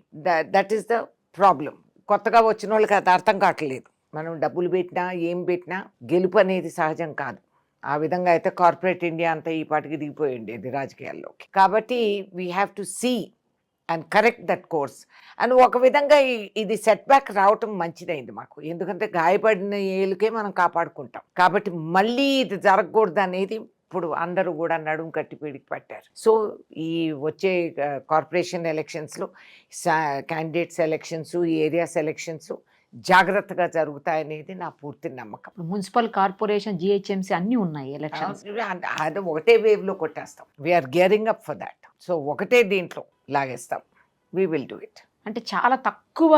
దట్ ఈస్ ద ప్రాబ్లం. కొత్తగా వచ్చిన వాళ్ళకి అది అర్థం కావట్లేదు. మనం డబ్బులు పెట్టినా ఏం పెట్టినా గెలుపు అనేది సహజం కాదు. ఆ విధంగా అయితే కార్పొరేట్ ఇండియా అంతా ఈ పాటికి దిగిపోయి ఉండేది రాజకీయాల్లోకి. కాబట్టి we have to see and correct that course. And ఒక విధంగా ఇది సెట్ బ్యాక్ రావటం మంచిదైంది మాకు, ఎందుకంటే గాయపడిన ఏళ్ళకే మనం కాపాడుకుంటాం. కాబట్టి మళ్ళీ ఇది జరగకూడదు అనేది ఇప్పుడు అందరూ కూడా నడుము కట్టి పీడికి పట్టారు. సో ఈ వచ్చే కార్పొరేషన్ ఎలక్షన్స్లో క్యాండిడేట్స్ ఎలక్షన్స్, ఏరియాస్ ఎలక్షన్స్ జాగ్రత్తగా జరుగుతాయనేది నా పూర్తి నమ్మకం. మున్సిపల్ కార్పొరేషన్, జిహెచ్ఎంసీ అన్నీ ఉన్నాయి ఎలక్షన్స్. అది ఒకటే వేవ్లో కొట్టేస్తాం. We are gearing up for that. So ఒకటే దీంట్లో లాగేస్తాం. We will do it. అంటే చాలా తక్కువ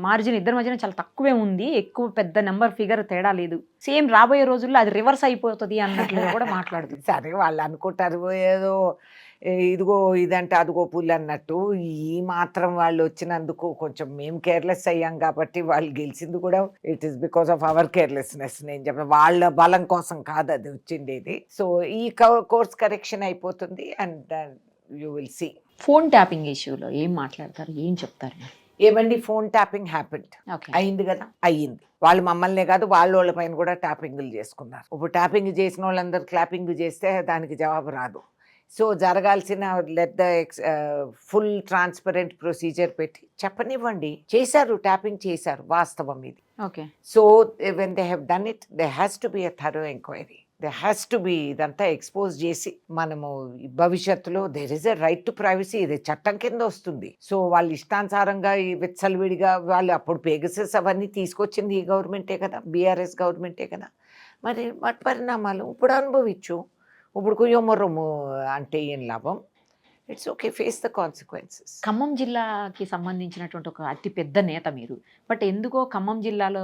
మార్జిన్, ఇద్దరి మధ్యన చాలా తక్కువే ఉంది, ఎక్కువ పెద్ద నెంబర్ ఫిగర్ తేడా లేదు. సేమ్ రాబోయే రోజుల్లో అది రివర్స్ అయిపోతుంది అన్నట్లుగా కూడా మాట్లాడుతుంది. సరే, వాళ్ళు అనుకుంటారు ఏదో ఇదిగో ఇదంటే అదిగో పుల్ అన్నట్టు. ఈ మాత్రం వాళ్ళు వచ్చినందుకు కొంచెం మేము కేర్లెస్ అయ్యాం కాబట్టి వాళ్ళు గెలిచింది కూడా it is because of our carelessness. నేను చెప్పిన వాళ్ళ బలం కోసం కాదు అది వచ్చిండేది. సో ఈ కోర్స్ కరెక్షన్ అయిపోతుంది and you will see. Phone tapping ఇష్యూలో ఏం మాట్లాడతారు, ఏం చెప్తారు? ఏమండి, ఫోన్ ట్యాపింగ్ హ్యాపెండ్, అయింది కదా, అయ్యింది. వాళ్ళు మమ్మల్నే కాదు వాళ్ళ పైన కూడా ట్యాపింగ్లు చేసుకున్నారు. ఇప్పుడు ట్యాపింగ్ చేసిన వాళ్ళందరూ క్లాపింగ్ చేస్తే దానికి జవాబు రాదు. సో జరగాల్సిన let the full transparent procedure పెట్టి చెప్పనివ్వండి. చేశారు, ట్యాపింగ్ చేశారు, వాస్తవం ఇది. Okay. So when they have done it, they has to be a thorough enquiry. They has to be, ఇదంతా ఎక్స్పోజ్ చేసి మనము భవిష్యత్తులో there is a right to privacy, ఇది చట్టం కింద వస్తుంది. సో వాళ్ళు ఇష్టానుసారంగా విచ్చలవిడిగా వాళ్ళు అప్పుడు పేగసస్ అవన్నీ తీసుకొచ్చింది ఈ గవర్నమెంటే కదా, బీఆర్ఎస్ గవర్నమెంటే కదా. మరి వాటి పరిణామాలు ఇప్పుడు అనుభవించు. ఇప్పుడు కుయ్యొమ్మరొమ్ము అంటే ఏం లాభం? It's okay, face the consequences. Khammam జిల్లాకి సంబంధించినటువంటి ఒక అతి పెద్ద నేత మీరు. బట్ ఎందుకో ఖమ్మం జిల్లాలో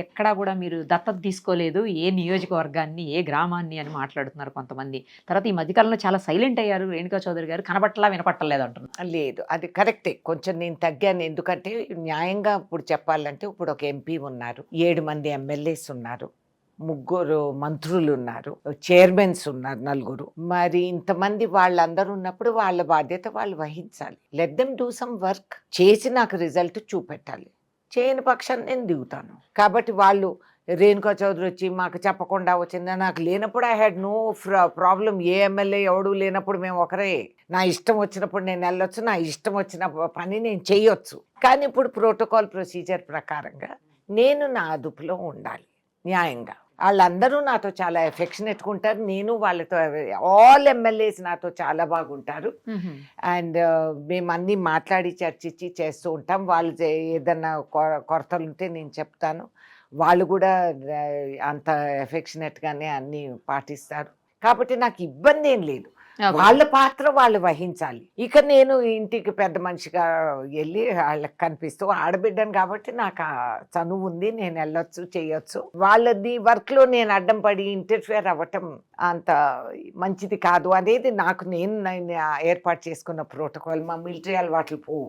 ఎక్కడా కూడా మీరు దత్తత తీసుకోలేదు, ఏ నియోజకవర్గాన్ని, ఏ గ్రామాన్ని అని మాట్లాడుతున్నారు కొంతమంది. తర్వాత ఈ మధ్యకాలంలో చాలా సైలెంట్ అయ్యారు రేణుకా చౌదరి గారు, కనబట్టలా వినపట్టలేదు అంటున్నారు. లేదు, అది కరెక్టే. కొంచెం నేను తగ్గాను. ఎందుకంటే న్యాయంగా ఇప్పుడు చెప్పాలంటే ఇప్పుడు ఒక ఎంపీ ఉన్నారు, 7 మంది ఎమ్మెల్యేస్ ఉన్నారు, 3 మంత్రులు ఉన్నారు, చైర్మన్స్ ఉన్నారు 4. మరి ఇంతమంది వాళ్ళందరూ ఉన్నప్పుడు వాళ్ళ బాధ్యత వాళ్ళు వహించాలి. Let them do some work. చేసి నాకు రిజల్ట్ చూపెట్టాలి. చేయని పక్షాన్ని నేను దిగుతాను. కాబట్టి వాళ్ళు రేణుకా చౌదరి వచ్చి మాకు చెప్పకుండా వచ్చిందా, నాకు లేనప్పుడు ఐ హ్యాడ్ నో ప్రాబ్లం. ఏ ఎమ్మెల్యే ఎవడు లేనప్పుడు మేము ఒకరే. నా ఇష్టం వచ్చినప్పుడు నేను వెళ్ళొచ్చు, నా ఇష్టం వచ్చిన పని నేను చేయొచ్చు. కానీ ఇప్పుడు ప్రోటోకాల్ ప్రొసీజర్ ప్రకారంగా నేను నా అదుపులో ఉండాలి, న్యాయంగా. వాళ్ళందరూ నాతో చాలా ఎఫెక్షనేట్గా ఉంటారు. నేను వాళ్ళతో, ఆల్ ఎమ్మెల్యేస్ నాతో చాలా బాగుంటారు. అండ్ మేము అన్నీ మాట్లాడి చర్చించి చేస్తూ ఉంటాం. వాళ్ళు ఏదన్నా కొరతలు ఉంటే నేను చెప్తాను. వాళ్ళు కూడా అంత ఎఫెక్షనేట్గానే అన్నీ పాటిస్తారు. కాబట్టి నాకు ఇబ్బంది ఏం లేదు. వాళ్ళ పాత్ర వాళ్ళు వహించాలి. ఇక నేను ఇంటికి పెద్ద మనిషిగా వెళ్ళి వాళ్ళకి కనిపిస్తూ ఆడబిడ్డను కాబట్టి నాకు ఆ చనువు ఉంది, నేను వెళ్ళొచ్చు, చేయొచ్చు. వాళ్ళది వర్క్ లో నేను అడ్డం పడి ఇంటర్ఫియర్ అవ్వటం అంత మంచిది కాదు అనేది నేను ఏర్పాటు చేసుకున్న ప్రోటోకాల్. మా మిలిటరీ అలవాట్లు పోవు.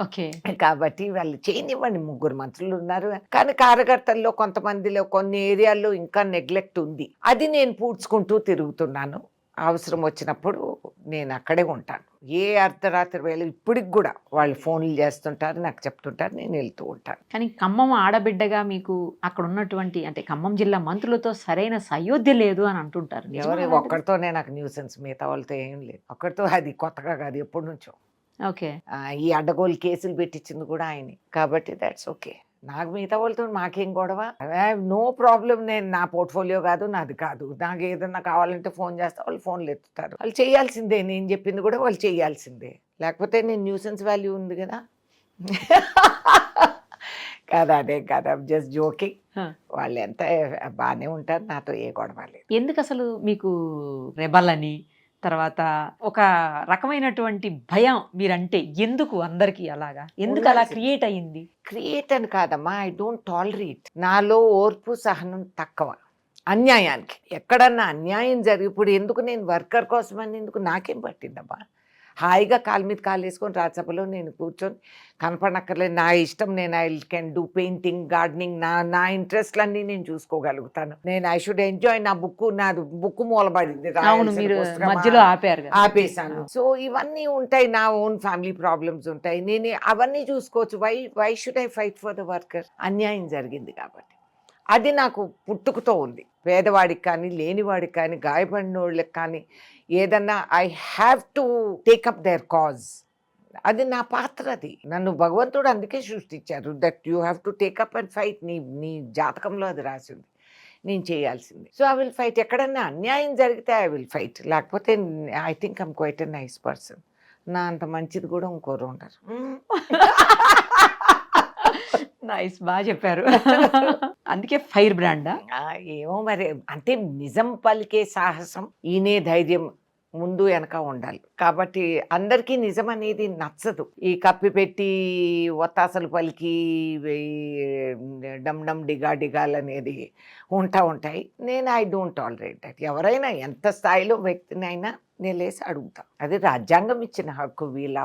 ఓకే, కాబట్టి వాళ్ళు చేయనివ్వండి. 3 మంత్రులు ఉన్నారు, కానీ కార్యకర్తల్లో కొంతమందిలో కొన్ని ఏరియాల్లో ఇంకా నెగ్లెక్ట్ ఉంది. అది నేను పూడ్చుకుంటూ తిరుగుతున్నాను. అవసరం వచ్చినప్పుడు నేను అక్కడే ఉంటాను. ఏ అర్ధరాత్రి వేళ ఇప్పటికి కూడా వాళ్ళు ఫోన్లు చేస్తుంటారు, నాకు చెప్తుంటారు, నేను వెళ్తూ ఉంటాను. కానీ ఖమ్మం ఆడబిడ్డగా మీకు అక్కడ ఉన్నటువంటి అంటే ఖమ్మం జిల్లా మంత్రులతో సరైన సయోధ్య లేదు అని అంటుంటారు. ఎవరు ఒక్కడితోనే నాకు న్యూసెన్స్, మిగతా వాళ్ళతో ఏం లేదు. ఒక్కడితో, అది కొత్తగా కాదు, ఎప్పటి నుంచో. ఓకే, ఈ అడ్డగోలు కేసులు పెట్టించింది కూడా ఆయనే. కాబట్టి దాట్స్ ఓకే. నాకు మిగతా వాళ్ళతో మాకేం గొడవ, నో ప్రాబ్లం. నేను, నా పోర్ట్ఫోలియో కాదు, నాది కాదు. నాకు ఏదన్నా కావాలంటే ఫోన్ చేస్తా, వాళ్ళు ఫోన్లు ఎత్తుతారు. వాళ్ళు చేయాల్సిందే, నేను చెప్పింది కూడా వాళ్ళు చేయాల్సిందే. లేకపోతే నేను న్యూసెన్స్ వాల్యూ ఉంది కదా. కదా, అదే కదా, జస్ట్ జోకింగ్. వాళ్ళు ఎంత బాగానే ఉంటారు, నాతో ఏ గొడవ లేదు. ఎందుకు అసలు మీకు రెబల్ అని, తర్వాత ఒక రకమైనటువంటి భయం మీరంటే ఎందుకు అందరికి అలాగా, ఎందుకు అలా క్రియేట్ అయ్యింది? క్రియేట్ అని కాదమ్మా, ఐ డోంట్ టాలరేట్. నాలో ఓర్పు సహనం తక్కువ అన్యాయానికి. ఎక్కడన్నా అన్యాయం జరిగి, ఇప్పుడు ఎందుకు నేను వర్కర్ కోసం అని ఎందుకు, నాకేం పట్టిందమ్మా. హాయిగా కాలు మీద కాలు వేసుకొని రాజ్యసభలో నేను కూర్చొని కనపడనక్కర్లేదు. నా ఇష్టం, నేను I can do painting, gardening, నా ఇంట్రెస్ట్లన్నీ నేను చూసుకోగలుగుతాను. నేను ఐ షుడ్ ఎంజాయ్. నా బుక్ మూలబడింది, మధ్యలో ఆపేశాను. సో ఇవన్నీ ఉంటాయి, నా ఓన్ ఫ్యామిలీ ప్రాబ్లమ్స్ ఉంటాయి, నేను అవన్నీ చూసుకోవచ్చు. Why should I fight for the worker? అన్యాయం జరిగింది కాబట్టి అది నాకు పుట్టుకతో ఉంది. పేదవాడికి కానీ, లేనివాడికి కానీ, గాయపడిన వాళ్ళకి కానీ ఏదన్నా I have to take up their cause. అది నా పాత్ర. అది నన్ను భగవంతుడు అందుకే సృష్టించారు, that you have to take up and fight. నీ జాతకంలో అది రాసింది, నేను చేయాల్సింది. So I will fight. ఎక్కడన్నా అన్యాయం జరిగితే ఐ విల్ ఫైట్. లేకపోతే I think I'm quite a nice person. నా అంత మంచిది కూడా ఇంకోరు ఉండరు. నైస్, బాగా చెప్పారు. అందుకే ఫైర్ బ్రాండా ఏమో మరి, అంటే నిజం పలికే సాహసం, ఈయనే ధైర్యం ముందు వెనక ఉండాలి. కాబట్టి అందరికీ నిజం అనేది నచ్చదు. ఈ కప్పి పెట్టి ఒత్తాసలు పలికి డమ్ డమ్ డిగా డిగాలు అనేది ఉంటాయి. నేను ఐ డోంట్ టాలరేట్ దట్. ఎవరైనా ఎంత స్థాయిలో వ్యక్తినైనా నేను లేసి అడుగుతా. అది రాజ్యాంగం ఇచ్చిన హక్కు. వీళ్ళ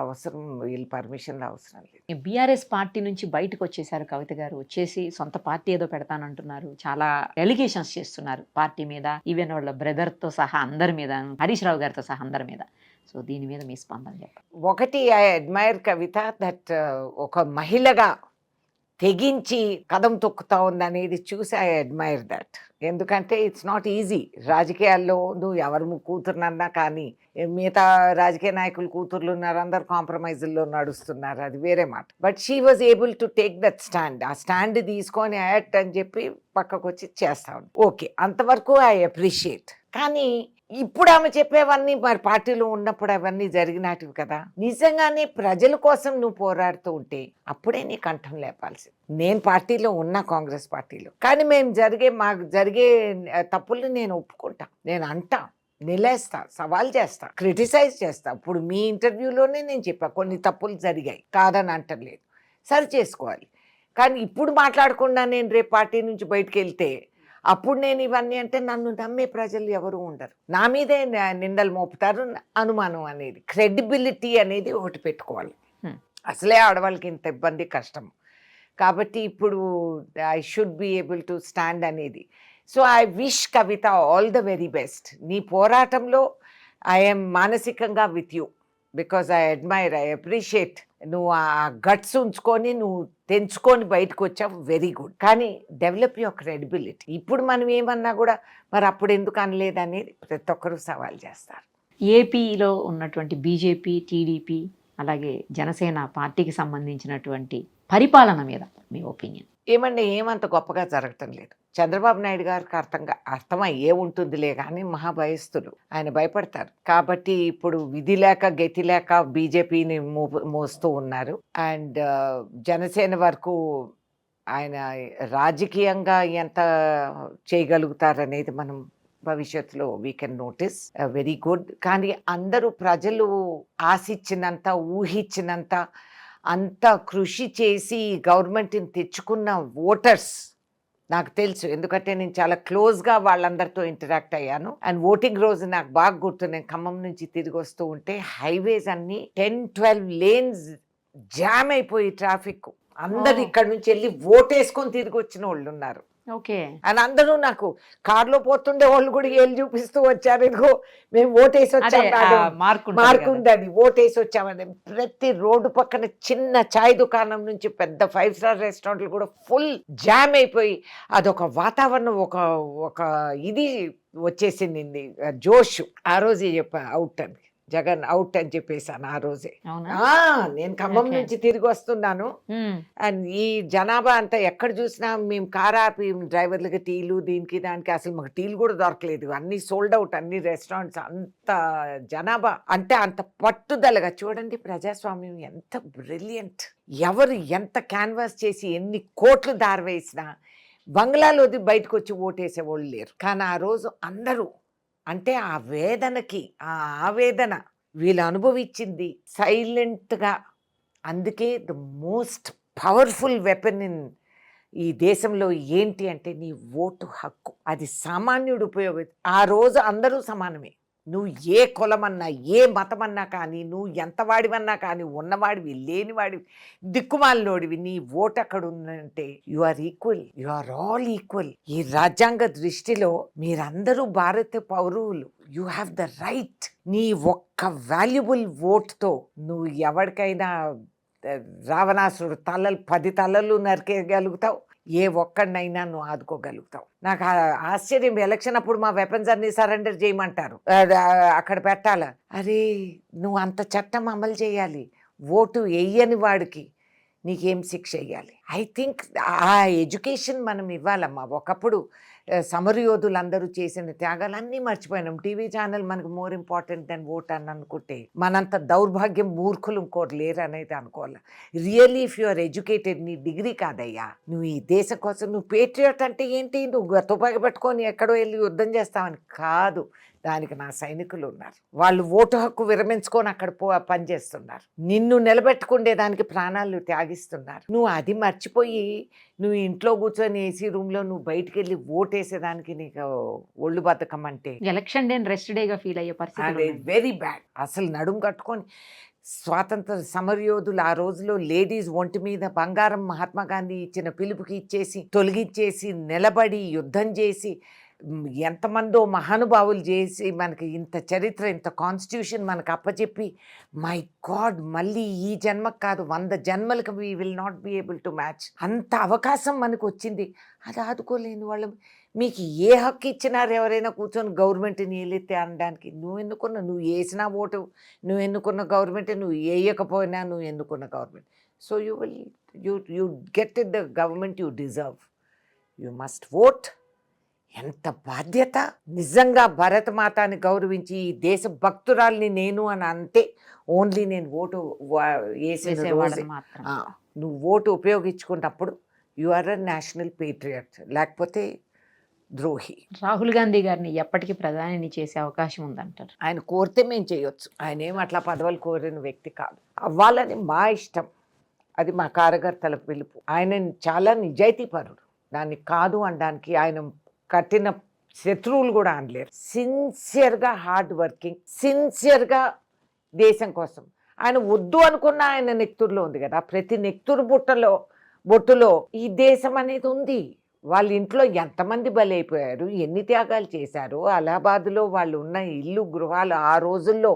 పర్మిషన్లు అవసరం లేదు. బీఆర్ఎస్ పార్టీ నుంచి బయటకు వచ్చేసారు కవిత గారు. వచ్చేసి సొంత పార్టీ ఏదో పెడతానంటున్నారు. చాలా ఎలిగేషన్స్ చేస్తున్నారు పార్టీ మీద, ఈవెన్ వాళ్ళ బ్రదర్ తో సహా అందరి మీద, హరీష్ రావు గారితో సహా అందరి మీద. సో దీని మీద మీ స్పందన చెప్పండి. ఒకటి, ఐ అడ్మైర్ కవిత దట్ ఒక మహిళగా తెగించి కదం తొక్కుతా ఉంది అనేది చూసి ఐ అడ్మైర్ దట్. ఎందుకంటే ఇట్స్ నాట్ ఈజీ. రాజకీయాల్లో నువ్వు ఎవరు కూతురునన్నా కానీ, మిగతా రాజకీయ నాయకులు కూతుర్లు ఉన్నారు, అందరు కాంప్రమైజుల్లో నడుస్తున్నారు, అది వేరే మాట. But she was able to take that stand. ఆ స్టాండ్ తీసుకొని యాక్ట్ అని చెప్పి పక్కకు వచ్చి చేస్తా ఉంది. ఓకే, అంతవరకు ఐ అప్రిషియేట్. కానీ ఇప్పుడు ఆమె చెప్పేవన్నీ మరి పార్టీలో ఉన్నప్పుడు అవన్నీ జరిగినటివి కదా. నిజంగానే ప్రజల కోసం నువ్వు పోరాడుతూ ఉంటే అప్పుడే నీ కంఠం లేపాల్సింది. నేను పార్టీలో ఉన్నా, కాంగ్రెస్ పార్టీలో, కానీ మాకు జరిగే తప్పుల్ని నేను ఒప్పుకుంటా, నేను అంటా, నిలేస్తా, సవాల్ చేస్తా, క్రిటిసైజ్ చేస్తా. ఇప్పుడు మీ ఇంటర్వ్యూలోనే నేను చెప్పా కొన్ని తప్పులు జరిగాయి, కాదని అంటలేదు, సరి చేసుకోవాలి. కానీ ఇప్పుడు మాట్లాడకుండా నేను రేపు పార్టీ నుంచి బయటకు వెళ్తే అప్పుడు నేను ఇవన్నీ అంటే నన్ను నమ్మే ప్రజలు ఎవరు ఉండరు, నా మీదే నిందలు మోపుతారు. అనుమానం అనేది, క్రెడిబిలిటీ అనేది ఒకటి పెట్టుకోవాలి. అసలే ఆడవాళ్ళకి ఇంత ఇబ్బంది కష్టం కాబట్టి ఇప్పుడు I should be able to stand అనేది. So I wish Kavitha all the very best. నీ పోరాటంలో ఐఎమ్ మానసికంగా with you because I admire, I appreciate. నువ్వు ఆ గట్స్ ఉంచుకొని నువ్వు తెంచుకొని బయటకు వచ్చావు, వెరీ గుడ్. కానీ డెవలప్ యువర్ క్రెడిబిలిటీ. ఇప్పుడు మనం ఏమన్నా కూడా మరి అప్పుడు ఎందుకు అనలేదనేది ప్రతి ఒక్కరూ సవాల్ చేస్తారు. ఏపీలో ఉన్నటువంటి బీజేపీ, టీడీపీ అలాగే జనసేన పార్టీకి సంబంధించినటువంటి పరిపాలన మీద మీ ఒపీనియన్? ఏమంటే ఏమంత గొప్పగా జరగటం లేదు. చంద్రబాబు నాయుడు గారికి అర్థమయ్యే ఉంటుందిలే కానీ మహాభయస్తులు, ఆయన భయపడతారు. కాబట్టి ఇప్పుడు విధి లేక గతి లేక బీజేపీని మోస్తూ ఉన్నారు. అండ్ జనసేన వరకు ఆయన రాజకీయంగా ఎంత చేయగలుగుతారనేది మనం భవిష్యత్తులో we can notice. Very good. కానీ అందరూ ప్రజలు ఆశించినంత, ఊహించినంత, అంత కృషి చేసి గవర్నమెంట్ని తెచ్చుకున్న ఓటర్స్ నాకు తెలుసు, ఎందుకంటే నేను చాలా క్లోజ్గా వాళ్ళందరితో ఇంటరాక్ట్ అయ్యాను. అండ్ ఓటింగ్ రోజు నాకు బాగా గుర్తు, నేను ఖమ్మం నుంచి తిరిగి వస్తూ ఉంటే హైవేస్ అన్ని 10-12 లేన్స్ జామ్ అయిపోయి ట్రాఫిక్, అందరు ఇక్కడ నుంచి వెళ్ళి ఓటేసుకొని తిరిగి వచ్చిన వాళ్ళు ఉన్నారు. ఓకే. అని అందరూ నాకు కార్లో పోతుండే వాళ్ళు కూడా ఏళ్ళు చూపిస్తూ వచ్చారు, ఇదిగో మేము ఓటేసి వచ్చాము, మార్కు ఉందని ఓటేసి వచ్చామని. ప్రతి రోడ్డు పక్కన చిన్న చాయ్ దుకాణం నుంచి పెద్ద 5-star రెస్టారెంట్లు కూడా ఫుల్ జామ్ అయిపోయి అదొక వాతావరణం, ఒక ఇది వచ్చేసింది, జోష్. ఆ రోజే చెప్పా అవుట్ అని, జగన్ అవుట్ అని చెప్పేసాను ఆ రోజే. నేను ఖమ్మం నుంచి తిరిగి వస్తున్నాను అండ్ ఈ జనాభా అంతా ఎక్కడ చూసినా మేము కార్ ఆపి డ్రైవర్లకి టీలు దీనికి దానికి, అసలు మాకు టీలు కూడా దొరకలేదు, అన్ని సోల్డ్ అవుట్, అన్ని రెస్టారెంట్స్, అంత జనాభా. అంటే అంత పట్టుదలగా చూడండి, ప్రజాస్వామ్యం ఎంత బ్రిలియంట్. ఎవరు ఎంత క్యాన్వాస్ చేసి ఎన్ని కోట్లు దారివేసినా బంగ్లాలో బయటకు వచ్చి ఓటేసే వాళ్ళు లేరు. కానీ ఆ రోజు అందరూ, అంటే ఆ వేదనకి, ఆ ఆవేదన వీళ్ళు అనుభవించింది సైలెంట్గా. అందుకే the most powerful weapon in ఈ దేశంలో ఏంటి అంటే నీ ఓటు హక్కు. అది సామాన్యుడు ఆ రోజు అందరూ సమానమే. నువ్వు ఏ కులమన్నా, ఏ మతమన్నా కానీ, నువ్వు ఎంత వాడివన్నా కానీ, ఉన్నవాడివి లేనివాడివి దిక్కుమాలినోడివి, నీ ఓటు అక్కడ ఉందంటే you are equal, you are all equal. ఈ రాజ్యాంగ దృష్టిలో మీరందరూ భారత పౌరులు, యూ హ్యావ్ ద రైట్. నీ ఒక్క వాల్యుబుల్ ఓట్తో నువ్వు ఎవరికైనా రావణాసుడు 10 తలలు నరికేయగలుగుతావు, ఏ ఒక్కడినైనా నువ్వు ఆదుకోగలుగుతావు. నాకు ఆశ్చర్యం, ఎలక్షన్ అప్పుడు మా వెపన్స్ అన్ని సరెండర్ చేయమంటారు, అక్కడ పెట్టాలా. అరే నువ్వు అంత చట్టం అమలు చేయాలి, ఓటు వేయని వాడికి నీకేం శిక్ష వేయాలి. ఐ థింక్ ఆ ఎడ్యుకేషన్ మనం ఇవ్వాలమ్మా. ఒకప్పుడు సమరయోధులందరూ చేసిన త్యాగాలన్నీ మర్చిపోయినాం. టీవీ ఛానల్ మనకు మోర్ ఇంపార్టెంట్ దెన్ ఓట్ అని అనుకుంటే మనంత దౌర్భాగ్యం మూర్ఖులు ఇంకోటి లేరు అనేది అనుకోవాలి. Really if you are educated, నీ డిగ్రీ కాదయ్యా, నువ్వు ఈ దేశం కోసం, నువ్వు పేట్రియట్ అంటే ఏంటి, నువ్వు తుపాకి పట్టుకొని ఎక్కడో వెళ్ళి యుద్ధం చేస్తావని కాదు. దానికి నా సైనికులు ఉన్నారు, వాళ్ళు ఓటు హక్కు విరమించుకొని అక్కడ పనిచేస్తున్నారు, నిన్ను నిలబెట్టుకుండే దానికి ప్రాణాలు త్యాగిస్తున్నారు. నువ్వు అది మర్చిపోయి నువ్వు ఇంట్లో కూర్చొని ఏసీ రూమ్లో నువ్వు బయటికి వెళ్ళి ఓటేసేదానికి నీకు ఒళ్ళు బతకం అంటే ఎలక్షన్ డే రెస్ట్ డేగా ఫీల్ అయ్యే పరిస్థితి వెరీ బ్యాడ్. అసలు నడుము కట్టుకొని స్వాతంత్ర సమరయోధులు ఆ రోజులో లేడీస్ ఒంటి మీద బంగారం మహాత్మా గాంధీ ఇచ్చిన పిలుపుకి ఇచ్చేసి తొలగించేసి నిలబడి యుద్ధం చేసి ఎంతమందో మహానుభావులు చేసి మనకి ఇంత చరిత్ర, ఇంత కాన్స్టిట్యూషన్ మనకు అప్పచెప్పి, మై గాడ్, మళ్ళీ ఈ జన్మకు కాదు 100 జన్మలకు we will not be able to match. అంత అవకాశం మనకు వచ్చింది, అది ఆదుకోలేని వాళ్ళు మీకు ఏ హక్కు ఇచ్చినారు? ఎవరైనా కూర్చొని గవర్నమెంట్ని ఏలెత్తే అనడానికి. నువ్వు వేసిన ఓటు, నువ్వు ఎన్నుకున్న గవర్నమెంట్, నువ్వు వేయకపోయినా నువ్వు ఎన్నుకున్న government. So you get it the government you deserve. You must vote. ఎంత బాధ్యత నిజంగా. భరతమాతాని గౌరవించి ఈ దేశ భక్తురాల్ని నేను అని అంటే ఓన్లీ నేను ఓటు వేసిన రోజే. నువ్వు ఓటు ఉపయోగించుకున్నప్పుడు you are a national patriot, లేకపోతే ద్రోహి. రాహుల్ గాంధీ గారిని ఎప్పటికీ ప్రధానిని చేసే అవకాశం ఉందంటారు. ఆయన కోరితే మేము చేయొచ్చు. ఆయన ఏం అట్లా పదవులు కోరిన వ్యక్తి కాదు. అవ్వాలని మా ఇష్టం, అది మా కార్యకర్తల పిలుపు. ఆయన చాలా నిజాయితీపరుడు, దాన్ని కాదు అనడానికి ఆయన కట్టిన శత్రువులు కూడా అనలేరు. సిన్సియర్గా హార్డ్ వర్కింగ్, సిన్సియర్గా దేశం కోసం. ఆయన వద్దు అనుకున్న ఆయన నెక్తురులో ఉంది కదా, ప్రతి నెక్తురు బొట్టులో ఈ దేశం అనేది ఉంది. వాళ్ళ ఇంట్లో ఎంతమంది బలైపోయారు, ఎన్ని త్యాగాలు చేశారు. అలహాబాద్లో వాళ్ళు ఉన్న ఇల్లు గృహాలు ఆ రోజుల్లో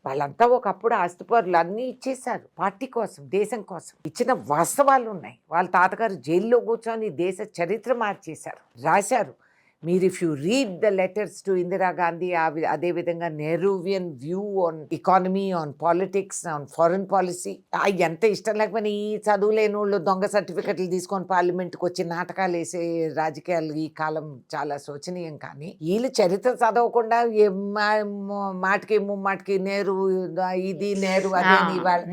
వాళ్ళంతా ఒకప్పుడు ఆస్తిపరులు అన్నీ ఇచ్చేశారు పార్టీ కోసం, దేశం కోసం. ఇచ్చిన వాస్తవాలు ఉన్నాయి. వాళ్ళ తాతగారు జైల్లో కూర్చొని దేశ చరిత్ర మార్చేశారు, రాశారు. మీరు if you read the letters to Indira Gandhi, అదేవిధంగా Nehruvian view on economy, on politics, on foreign policy, ఎంత ఇష్టం లేకపోయినా ఈ చదువులేని వాళ్ళు దొంగ సర్టిఫికెట్లు తీసుకొని పార్లమెంట్కి వచ్చి నాటకాలు వేసే రాజకీయాలు ఈ కాలం చాలా శోచనీయం. కానీ వీళ్ళు చరిత్ర చదవకుండా మాటికి ముమ్మాటికి నెహ్రూ ఇది నెహ్రూ అదే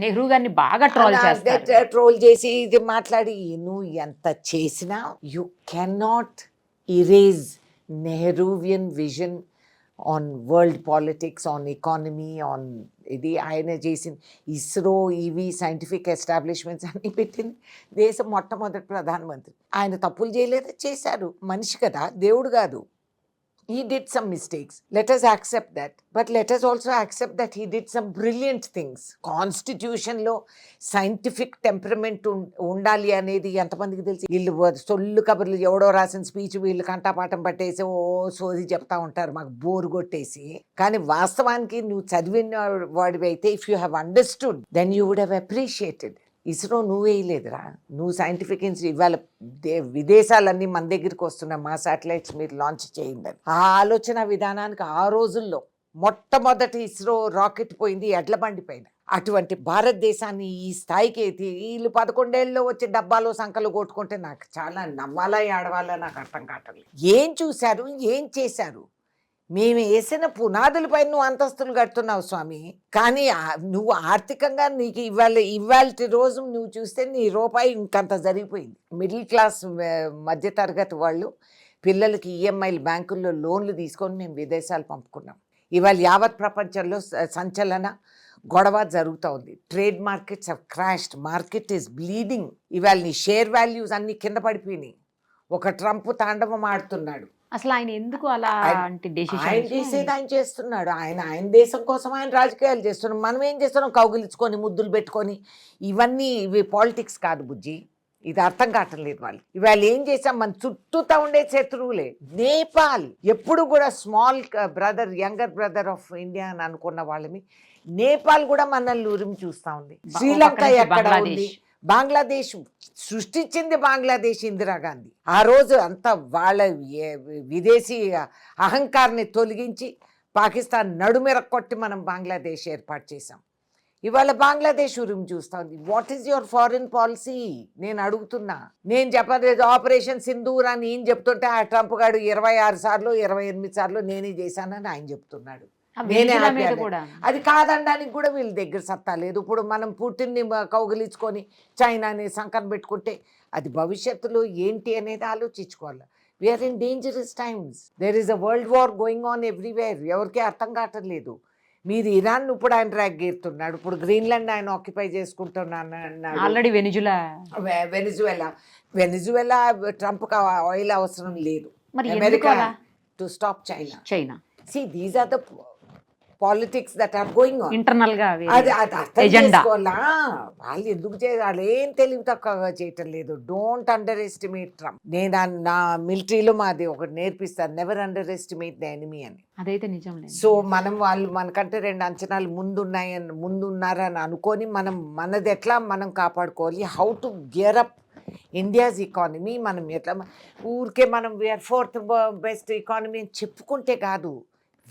నెహ్రూ గారిని బాగా ట్రోల్ చేసి ఇది మాట్లాడి, నువ్వు ఎంత చేసినా you cannot erase Nehruvian vision on world politics, on economy, on ఇది ఆయన చేసిన ఇస్రో, ఈవీ, సైంటిఫిక్ ఎస్టాబ్లిష్మెంట్స్ అన్ని పెట్టింది దేశం మొట్టమొదటి ప్రధానమంత్రి. ఆయన తప్పులు చేయలేదు, చేశారు. మనిషి కదా, దేవుడు కాదు. He did some mistakes. Let us accept that. But let us also accept that he did some brilliant things. Constitution లో సైంటిఫిక్ టెంపరమెంట్ ఉండాలి అనేది ఎంతమందికి తెలిసి? వీళ్ళు సొల్లు కబుర్లు ఎవడో రాసిన స్పీచ్ వీళ్ళు కంటాపాఠం పట్టేసి ఓ సోది చెప్తా ఉంటారు, మాకు బోరు కొట్టేసి. కానీ వాస్తవానికి నువ్వు చదివిన వాడివి అయితే, if you have understood, then you would have appreciated. ISRO నువ్వే వేయలేదురా, నువ్వు సైంటిఫిక్ ఇన్స్టిట్యూట్. ఇవాళ విదేశాలన్నీ మన దగ్గరికి వస్తున్నాయి, మా శాటిలైట్స్ మీరు లాంచ్ చేయండి. ఆ ఆలోచన విధానానికి ఆ రోజుల్లో మొట్టమొదటి ఇస్రో రాకెట్ పోయింది ఎడ్ల బండి పైన. అటువంటి భారతదేశాన్ని ఈ స్థాయికి వీళ్ళు 11 ఏళ్ళలో వచ్చి డబ్బాలో సంకలు కొట్టుకుంటే నాకు చాలా నవ్వాలా ఏడవాలా నాకు అర్థం కావట్లేదు. ఏం చూశారు, ఏం చేశారు? మేము వేసిన పునాదులపై నువ్వు అంతస్తులు కడుతున్నావు స్వామి. కానీ నువ్వు ఆర్థికంగా నీకు ఇవాళ రోజు నువ్వు చూస్తే నీ రూపాయి ఇంకంత జరిగిపోయింది. మిడిల్ క్లాస్ మధ్యతరగతి వాళ్ళు పిల్లలకి ఈఎంఐలు బ్యాంకుల్లో లోన్లు తీసుకొని మేము విదేశాలు పంపుకున్నాం. ఇవాళ యావత్ ప్రపంచంలో సంచలన గొడవ జరుగుతూ ఉంది. Trade markets have crashed, market is bleeding. ఇవాళ నీ షేర్ వాల్యూస్ అన్నీ కింద పడిపోయినాయి. ఒక ట్రంప్ తాండవం ఆడుతున్నాడు. అసలు ఆయన ఎందుకు అలా ఆయన చేసేది ఆయన చేస్తున్నాడు. ఆయన దేశం కోసం ఆయన రాజకీయాలు చేస్తున్నాడు. మనం ఏం చేస్తున్నాం? కౌగిలించుకొని ముద్దులు పెట్టుకొని, ఇవి పాలిటిక్స్ కాదు బుజ్జి. ఇది అర్థం కావటం లేదు వాళ్ళు. ఇవాళ ఏం చేసాం? మన చుట్టూతా ఉండే శత్రువులే. నేపాల్ ఎప్పుడు కూడా small brother, younger brother of India అని అనుకున్న వాళ్ళని నేపాల్ కూడా మనల్ని ఉరిమి చూస్తూ ఉంది. శ్రీలంక ఎక్కడ ఉంది? బంగ్లాదేశ్ సృష్టించింది బంగ్లాదేశ్ ఇందిరాగాంధీ. ఆ రోజు అంతా వాళ్ళ విదేశీ అహంకారాన్ని తొలగించి పాకిస్తాన్ నడుమెర కొట్టి మనం బంగ్లాదేశ్ ఏర్పాటు చేసాం. ఇవాళ బంగ్లాదేశ్ ఉరిమి చూస్తా ఉంది. What is your foreign policy? నేను అడుగుతున్నా. నేను చెప్పలేదు ఆపరేషన్ సింధూర్ అని ఈయన చెప్తుంటే, ఆ ట్రంప్ గారు 26 సార్లు 28 సార్లు నేనే చేశానని ఆయన చెప్తున్నాడు. అది కాదనడానికి కూడా వీళ్ళ దగ్గర సత్తా లేదు. ఇప్పుడు మనం పుట్టిన్ని కౌగిలించుకొని చైనాని సంకం పెట్టుకుంటే అది భవిష్యత్తులో ఏంటి అనేది ఆలోచించుకోవాలి. We are in dangerous times. There is a world war going on everywhere. ఎవరికీ అర్థం కావటం లేదు. మీరు ఇరాన్ ఇప్పుడు ఆయన ట్రాక్ గీరుతున్నాడు, ఇప్పుడు గ్రీన్లాండ్ ఆయన ఆక్యుపై చేసుకుంటున్నాడు. ఆల్రెడీ వెనిజువెలా ట్రంప్కి ఆయిల్ అవసరం లేదు. America to stop China. See, these are the politics that are going on. Internal గా అది అర్థం చేసుకోవాలా. వాళ్ళు ఎందుకు వాళ్ళు ఏం తెలివి తక్కువగా చేయటం లేదు. Don't under estimate Trump. నేను నా మిలిటరీలో మాది ఒకటి నేర్పిస్తాను, never under estimate the enemy అని. అదైతే నిజం. సో వాళ్ళు మనకంటే 2 అంచనాలు ముందున్నారని అనుకొని మనది ఎట్లా మనం కాపాడుకోవాలి, how to gear up India's economy. మనం ఎట్లా ఊరికే మనం వీఆర్ 4th బెస్ట్ ఎకానమీ అని చెప్పుకుంటే కాదు,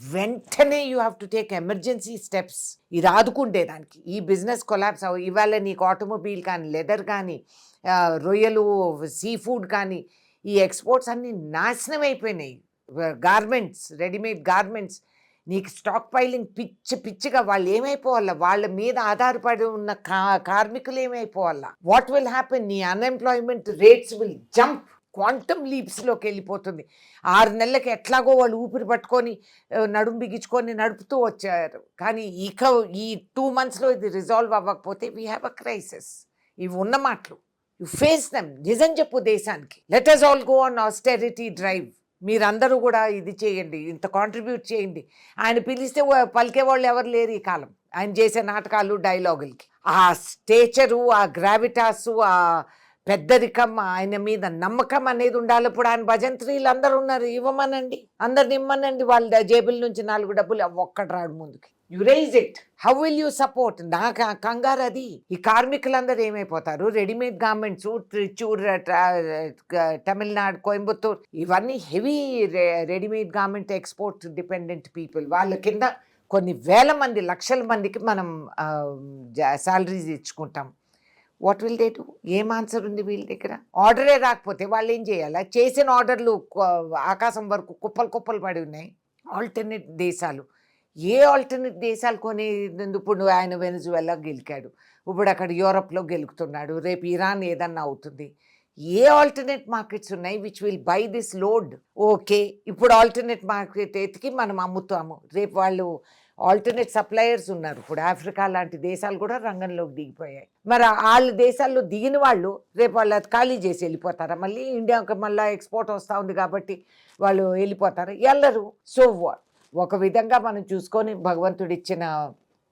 వెంటనే you have to take emergency steps. ఇది ఆదుకుంటేదానికి. ఈ బిజినెస్ కొలాప్స్ ఇవాళ నీకు ఆటోమొబైల్ కానీ, లెదర్ కానీ, రొయ్యలు, సీ ఫుడ్ కానీ, ఈ ఎక్స్పోర్ట్స్ అన్నీ నాశనం అయిపోయినాయి. గార్మెంట్స్, రెడీమేడ్ గార్మెంట్స్, నీకు స్టాక్ పైలింగ్ పిచ్చిగా వాళ్ళు ఏమైపోవాలా? వాళ్ళ మీద ఆధారపడి ఉన్న కార్మికులు ఏమైపోవాలా? What will happen? నీ unemployment rates will jump. Quantum లీప్స్లోకి వెళ్ళిపోతుంది. 6 నెలలకి ఎట్లాగో వాళ్ళు ఊపిరి పట్టుకొని నడుము బిగించుకొని నడుపుతూ వచ్చారు. కానీ ఈ 2 monthsలో ఇది రిజాల్వ్ అవ్వకపోతే వీ హ్యావ్ అ క్రైసిస్. ఇవి ఉన్న మాటలు, యు ఫేస్ దెమ్. నిజం చెప్పు దేశానికి. Let us all go on austerity drive. మీరందరూ కూడా ఇది చేయండి, ఇంత కాంట్రిబ్యూట్ చేయండి. ఆయన పిలిస్తే పలికే వాళ్ళు ఎవరు లేరు ఈ కాలం. ఆయన చేసే నాటకాలు డైలాగులకి ఆ స్టేచరు, ఆ గ్రావిటాసు, ఆ పెద్దరికం, ఆయన మీద నమ్మకం అనేది ఉండాలి. ఇప్పుడు ఆయన భజంత్రీలు అందరూ ఉన్నారు, ఇవ్వమనండి, అందరిని ఇమ్మనండి. వాళ్ళ జేబుల నుంచి 4 డబ్బులు ఒక్కటి రాడు ముందుకి. You raise it, how will you support? నాకు కంగారు అది. ఈ కార్మికులందరూ ఏమైపోతారు? రెడీమేడ్ గార్మెంట్స్, త్రిచూర్, తమిళనాడు, కోయంబత్తూర్, ఇవన్నీ heavy readymade garment export dependent people. వాళ్ళ కింద కొన్ని వేల మంది, లక్షల మందికి మనం శాలరీస్ ఇచ్చుకుంటాం. What will they do? ఏం ఆన్సర్ ఉంది వీళ్ళ దగ్గర? ఆర్డరే రాకపోతే వాళ్ళు ఏం చేయాలి? చేసిన ఆర్డర్లు ఆకాశం వరకు కుప్పలు పడి ఉన్నాయి. ఆల్టర్నేట్ దేశాలు, ఏ ఆల్టర్నేట్ దేశాలు ఇప్పుడు ఆయన వెనజువెలా గెలికాడు, ఇప్పుడు అక్కడ యూరోప్లో గెలుకుతున్నాడు, రేపు ఇరాన్ ఏదన్నా అవుతుంది. ఏ ఆల్టర్నేట్ మార్కెట్స్ ఉన్నాయి which will buy this load? Okay, ఇప్పుడు ఆల్టర్నేట్ మార్కెట్ ఎతికి మనం అమ్ముతాము. రేపు వాళ్ళు ఆల్టర్నేట్ సప్లయర్స్ ఉన్నారు. ఇప్పుడు ఆఫ్రికా లాంటి దేశాలు కూడా రంగంలోకి దిగిపోయాయి. మరి వాళ్ళ దేశాల్లో దిగిన వాళ్ళు రేపు వాళ్ళు అది ఖాళీ చేసి వెళ్ళిపోతారా? మళ్ళీ ఇండియాకి మళ్ళీ ఎక్స్పోర్ట్ వస్తూ ఉంది కాబట్టి వాళ్ళు వెళ్ళిపోతారా? వెళ్ళరు. సో ఒక విధంగా మనం చూసుకొని భగవంతుడు ఇచ్చిన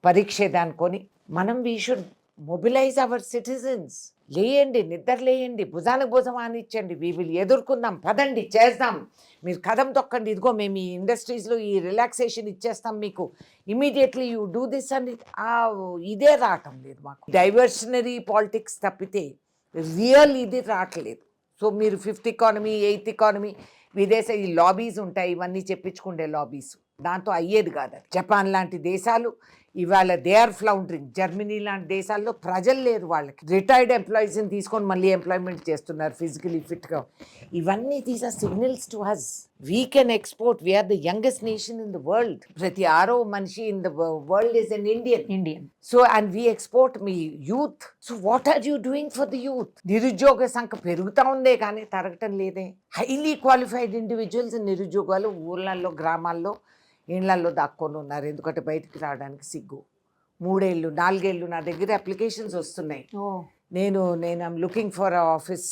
పరీక్ష అనుకొని మనం we should mobilise our citizens. లేయండి, నిద్ర లేయండి, భుజానికి భుజం ఆనిచ్చండి. వీ విల్ ఎదుర్కొందాం, పదండి, చేద్దాం. మీరు కదం తొక్కండి, ఇదిగో మేము ఈ ఇండస్ట్రీస్లో ఈ రిలాక్సేషన్ ఇచ్చేస్తాం మీకు, ఇమీడియట్లీ యూ డూ దిస్ అని ఇదే రావటం లేదు మాకు. డైవర్షనరీ పాలిటిక్స్ తప్పితే రియల్ ఇది రావట్లేదు. సో మీరు 5th ఎకానమీ, 8th ఎకానమీ, విదేశ ఈ లాబీస్ ఉంటాయి, ఇవన్నీ చెప్పించుకుండే లాబీస్, దాంతో అయ్యేది కాదు. జపాన్ లాంటి దేశాలు ఇవాళ దే ఆర్ ఫ్లౌండరింగ్. జర్మనీ లాంటి దేశాల్లో ప్రజలు లేరు, వాళ్ళకి రిటైర్డ్ ఎంప్లాయీస్ని తీసుకొని మళ్ళీ ఎంప్లాయ్మెంట్ చేస్తున్నారు ఫిజికలీ ఫిట్గా. ఇవన్నీ these are signals to us. We can export. We are the youngest nation in the world. ప్రతి 6వ మనిషి in the world is an Indian. So and we export మీ youth. So what are you doing for the youth? నిరుద్యోగ సంఖ్య పెరుగుతూ ఉందే కానీ తరగటం లేదే. హైలీ క్వాలిఫైడ్ ఇండివిజువల్స్ నిరుద్యోగాలు ఊళ్ళల్లో, గ్రామాల్లో, ఇళ్లల్లో దాక్కొని ఉన్నారు. ఎందుకంటే బయటికి రావడానికి సిగ్గు. 3 ఏళ్ళు 4 ఏళ్ళు నా దగ్గర అప్లికేషన్స్ వస్తున్నాయి. నేను I'm looking for office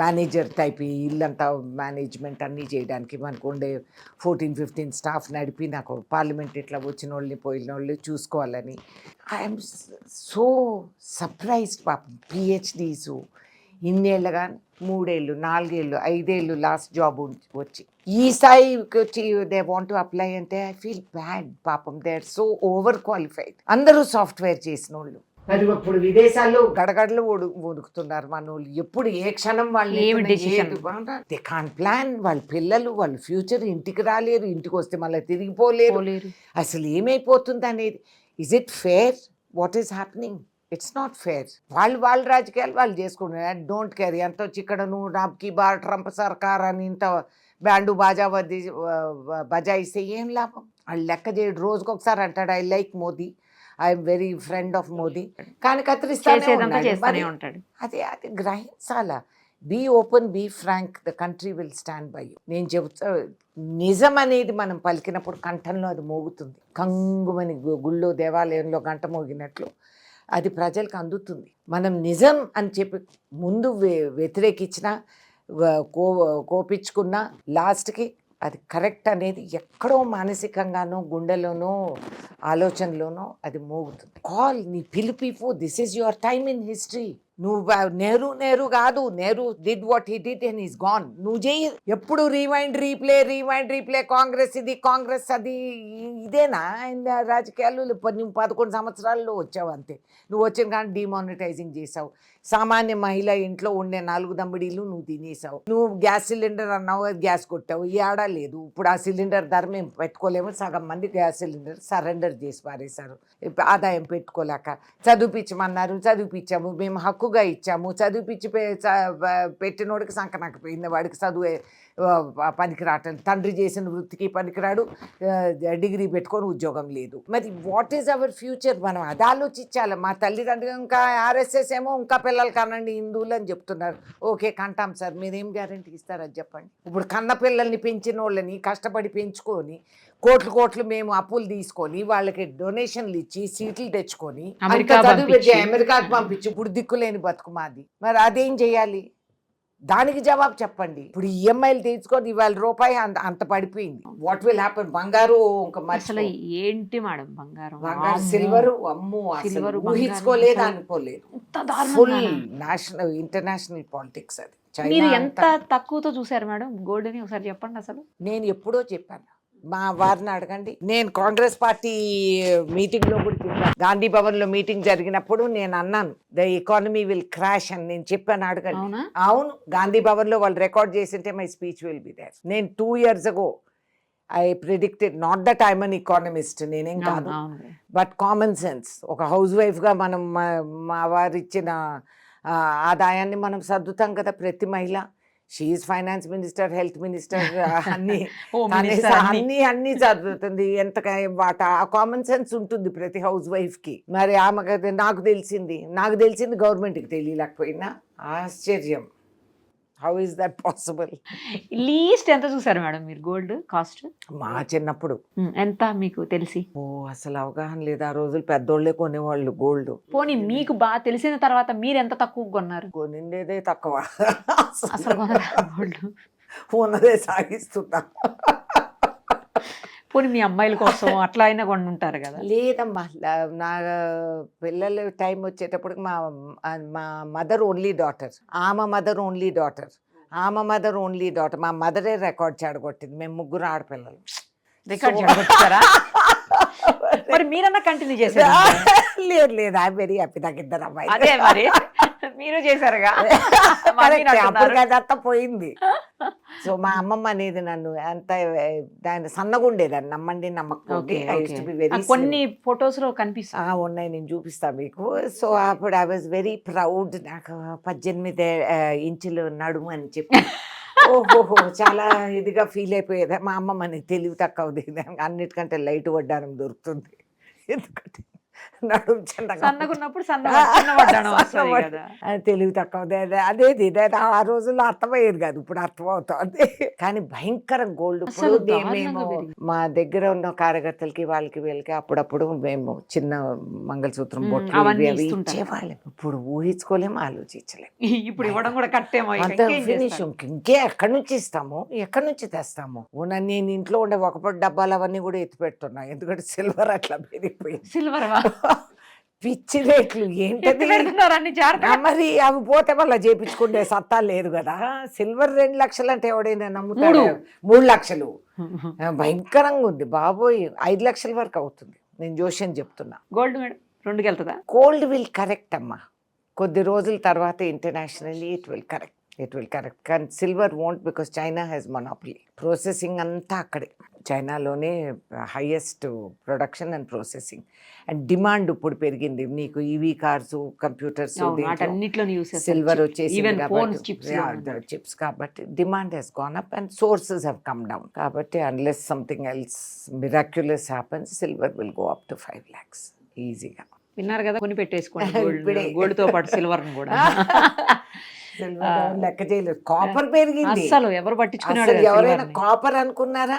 manager type, ఇల్లంతా మేనేజ్మెంట్ అన్నీ చేయడానికి. మనకు ఉండే 14-15 స్టాఫ్ నడిపి నాకు పార్లమెంట్ ఇట్లా వచ్చిన వాళ్ళని పోయిన వాళ్ళు చూసుకోవాలని. I'm so surprised. పాపం పిహెచ్డీసు ఇన్నేళ్ళగా 3 ఏళ్ళు 4 ఏళ్ళు 5 ఏళ్ళు లాస్ట్ జాబ్ వచ్చి ఈ స్థాయికి వచ్చి దే వాంట్ టు అప్లై అంటే ఐ ఫీల్ బ్యాడ్. పాపం they are so overqualified. అందరూ సాఫ్ట్వేర్ చేసిన వాళ్ళు. మరి ఇప్పుడు విదేశాల్లో గడగడలు వణుకుతున్నారు మన వాళ్ళు. ఎప్పుడు ఏ క్షణం వాళ్ళు దే కాన్ ప్లాన్. వాళ్ళ పిల్లలు, వాళ్ళ ఫ్యూచర్, ఇంటికి రాలేరు, ఇంటికి వస్తే మళ్ళీ తిరిగిపోలేరు. అసలు ఏమైపోతుంది అనేది. Is it fair what is happening? It's not fair. వాళ్ళ రాజకీయాలు వాళ్ళు చేసుకుంటున్నారు. డోంట్ కేర్ ఎంత వచ్చి ఇక్కడ నువ్వు రాబ్కి బార్ ట్రంప్ సర్కార్ అని ఇంత బ్యాండు బాజా బజాయిస్తే ఏం లాభం? వాళ్ళు లెక్క చేయడు. రోజుకొకసారి అంటాడు I like Modi, I'm very friend of Modi, కానీ కత్తిరిస్తానే ఉంటాడు. అది గ్రహించాలా. Be open, be frank, the country will stand by you. నేను చెబుతా, నిజం అనేది మనం పలికినప్పుడు కంఠంలో అది మోగుతుంది. కంగుమని గుళ్ళో దేవాలయంలో గంట మోగినట్లు అది ప్రజలకు అందుతుంది. మనం నిజం అని చెప్పి ముందు వ్యతిరేకించినా కోపించుకున్నా లాస్ట్కి అది కరెక్ట్ అనేది ఎక్కడో మానసికంగానో గుండెలోనో ఆలోచనలోనో అది మోగుతుంది. కాల్, నీ పిలుపు, this is your time in history. నువ్వు నెహ్రూ కాదు, Nehru did what he did and is gone. నువ్వు చేయి. ఎప్పుడు రీవైండ్ రీప్లే, కాంగ్రెస్ ఇది, కాంగ్రెస్ అది. ఇదేనా ఆయన రాజకీయాలు? నువ్వు 11 సంవత్సరాల్లో వచ్చావు అంతే. నువ్వు వచ్చిన కానీ డిమానిటైజింగ్ చేసావు. సామాన్య మహిళ ఇంట్లో ఉండే 4 దమ్మిడీలు నువ్వు తినేసావు. నువ్వు గ్యాస్ సిలిండర్ అన్నావు, గ్యాస్ కొట్టావు, ఏడా లేదు. ఇప్పుడు ఆ సిలిండర్ ధర మేము పెట్టుకోలేము. సగం మంది గ్యాస్ సిలిండర్ సరెండర్ చేసి పారేశారు ఆదాయం పెట్టుకోలేక. చదివిపించమన్నారు, చదివిపించాము, మేము హక్కుగా ఇచ్చాము. చదివిపించి పెట్టినోడికి సంకనాకపోయింది, వాడికి చదువు పనికి రావటం, తండ్రి చేసిన వృత్తికి పనికిరాడు, డిగ్రీ పెట్టుకొని ఉద్యోగం లేదు. మరి వాట్ ఈజ్ అవర్ ఫ్యూచర్? మనం అది ఆలోచించాలి. మా తల్లిదండ్రులు ఇంకా ఆర్ఎస్ఎస్ ఏమో ఇంకా పిల్లలు కనండి హిందువులు అని చెప్తున్నారు. ఓకే కంటాం సార్, మీరేం గ్యారెంటీ ఇస్తారని చెప్పండి. ఇప్పుడు కన్న పిల్లల్ని పెంచిన వాళ్ళని కష్టపడి పెంచుకొని కోట్లు మేము అప్పులు తీసుకొని వాళ్ళకి డొనేషన్లు ఇచ్చి సీట్లు తెచ్చుకొని అమెరికాకి పంపించి ఇప్పుడు దిక్కులేని బతుకు మాది. మరి అదేం చేయాలి? దానికి జవాబు చెప్పండి. ఇప్పుడు ఈఎంఐలు తీసుకొని ఇవాళ రూపాయి అంత పడిపోయింది. What will happen? బంగారు అసలు ఏంటి మేడం బంగారం సిల్వర్ అమ్ము అసలు ఊహించుకోలేదు, అనుకోలేదు. ఫుల్ నేషనల్ ఇంటర్నేషనల్ పాలిటిక్స్ అది. మీరు ఎంత తక్కువతో చూసారు మేడం గోల్డ్ అని ఒకసారి చెప్పండి. అసలు నేను ఎప్పుడో చెప్పాను, మా వారిని అడగండి. నేను కాంగ్రెస్ పార్టీ మీటింగ్ లో కూడా చెప్పాను. గాంధీ భవన్ లో మీటింగ్ జరిగినప్పుడు నేను అన్నాను ద ఎకానమీ విల్ క్రాష్ అని నేను చెప్పాను, అడగండి. అవును, గాంధీ భవన్ లో వాళ్ళు రికార్డ్ చేసింటే my speech will be there. నేను 2 years ago I predicted, not that I'm an economist, నేనేం కాదు, బట్ కామన్ సెన్స్. ఒక హౌస్ వైఫ్ గా మనం మా వారు ఇచ్చిన ఆదాయాన్ని మనం సర్దుతాం కదా ప్రతి మహిళ. She is finance minister, health minister, అన్ని చదువుతుంది. ఎంత వాట కామన్ సెన్స్ ఉంటుంది ప్రతి హౌస్ వైఫ్ కి. మరి ఆమె నాకు తెలిసింది గవర్నమెంట్కి తెలియలేకపోయినా ఆశ్చర్యం. How is that possible? Least ఎంత చూసారు మేడం మీరు గోల్డ్ కాస్ట్? మా చిన్నప్పుడు ఎంత మీకు తెలిసి? అసలు అవగాహన లేదు. ఆ రోజులు పెద్దోళ్లే కొనేవాళ్ళు గోల్డ్. పోనీ మీకు బాగా తెలిసిన తర్వాత మీరు ఎంత తక్కువ కొన్నారు? కొనిండేదే తక్కువ, అసలు గోల్డ్ ఉన్నదే సాగిస్తున్నా. పోనీ మీ అమ్మాయిల కోసం అట్లా అయినా కొన్ని ఉంటారు కదా? లేదమ్మా, నా పిల్లల టైం వచ్చేటప్పటికి మా మదర్ ఓన్లీ డాటర్, ఆమె మదర్ ఓన్లీ డాటర్, మా మదరే రికార్డ్ చెడగొట్టింది. మేము 3 ఆడపిల్లలు. రికార్డ్ చెడగొట్టారా? మరి మీరన్నా కంటిన్యూ చేశారా? లేదు ఐ వెరీ హ్యాపీ. నాకు 2 అమ్మాయి. అదే మరి మీరు చేశారుగా. అదంతా పోయింది. సో మా అమ్మమ్మ అనేది నన్ను అంత దాని సన్నగుండేదాన్ని, నమ్మండి నమ్మకం. కొన్ని ఫొటోస్ లో కనిపిస్తా ఉన్నాయి, నేను చూపిస్తా మీకు. సో అప్పుడు ఐ వాజ్ వెరీ ప్రౌడ్. నాకు 18 ఇంచులు నడుము అని చెప్పి ఓహోహో చాలా ఇదిగా ఫీల్ అయిపోయేది. మా అమ్మమ్మని తెలివి తక్కువది, అన్నిటికంటే లైట్ వడ్డానం దొరుకుతుంది. ఎందుకంటే తెలివి తక్కువ అదేది. ఆ రోజుల్లో అర్థమయ్యేది కాదు, ఇప్పుడు అర్థమవుతుంది. కానీ భయంకర గోల్డ్. ఇప్పుడు మేము మా దగ్గర ఉన్న కార్యకర్తలకి వీళ్ళకి అప్పుడప్పుడు మేము చిన్న మంగళసూత్రం బొట్లు ఇచ్చేవాళ్ళం. ఇప్పుడు ఊహించుకోలేము, ఆలోచించలేము. ఇప్పుడు ఇవ్వడం కూడా కట్టేమో. ఇంకే ఎక్కడి నుంచి ఇస్తాము, ఎక్కడి నుంచి తెస్తాము? నేను ఇంట్లో ఉండే 1 డబ్బాలు అవన్నీ కూడా ఎత్తి పెడుతున్నా, ఎందుకంటే సిల్వర్ అట్లా పెరిగిపోయింది. సిల్వర్ పిచ్చి రేట్లు ఏంటది మరి? అవి పోతే మళ్ళీ చేపించుకుంటే సత్తా లేదు కదా. సిల్వర్ 2 లక్షలు అంటే ఎవడైనా నమ్ముతాడు? 3 లక్షలు భయంకరంగా ఉంది బాబోయ్. 5 లక్షల వరకు అవుతుంది, నేను జోష్యం చెప్తున్నా. గోల్డ్ మేడం 2కి వెళ్తుందా? గోల్డ్ విల్ కరెక్ట్ అమ్మా, కొద్ది రోజుల తర్వాత ఇంటర్నేషనల్లీ ఇట్ విల్ కరెక్ట్. కానీ silver won't, because China has monopoly. Processing అంతా అక్కడే, చైనాలోనే highest production and processing. And demand ఇప్పుడు పెరిగింది. నీకు ఈవీ కార్స్, కంప్యూటర్స్, సిల్వర్ వచ్చేసి చిప్స్ కాబట్టి demand has gone up and sources have come down. కాబట్టి unless something else miraculous happens, silver will go up to 5 lakhs ఈజీగా. విన్నారు కదా, కొని పెట్టేసుకోండి గోల్డ్ తో పాటు సిల్వర్ కూడా. లెక్క చేయలేదు. కాపర్ పెరిగింది, అసలు ఎవరు పట్టించుకున్నారు? ఎవరైనా కాపర్ అనుకున్నారా?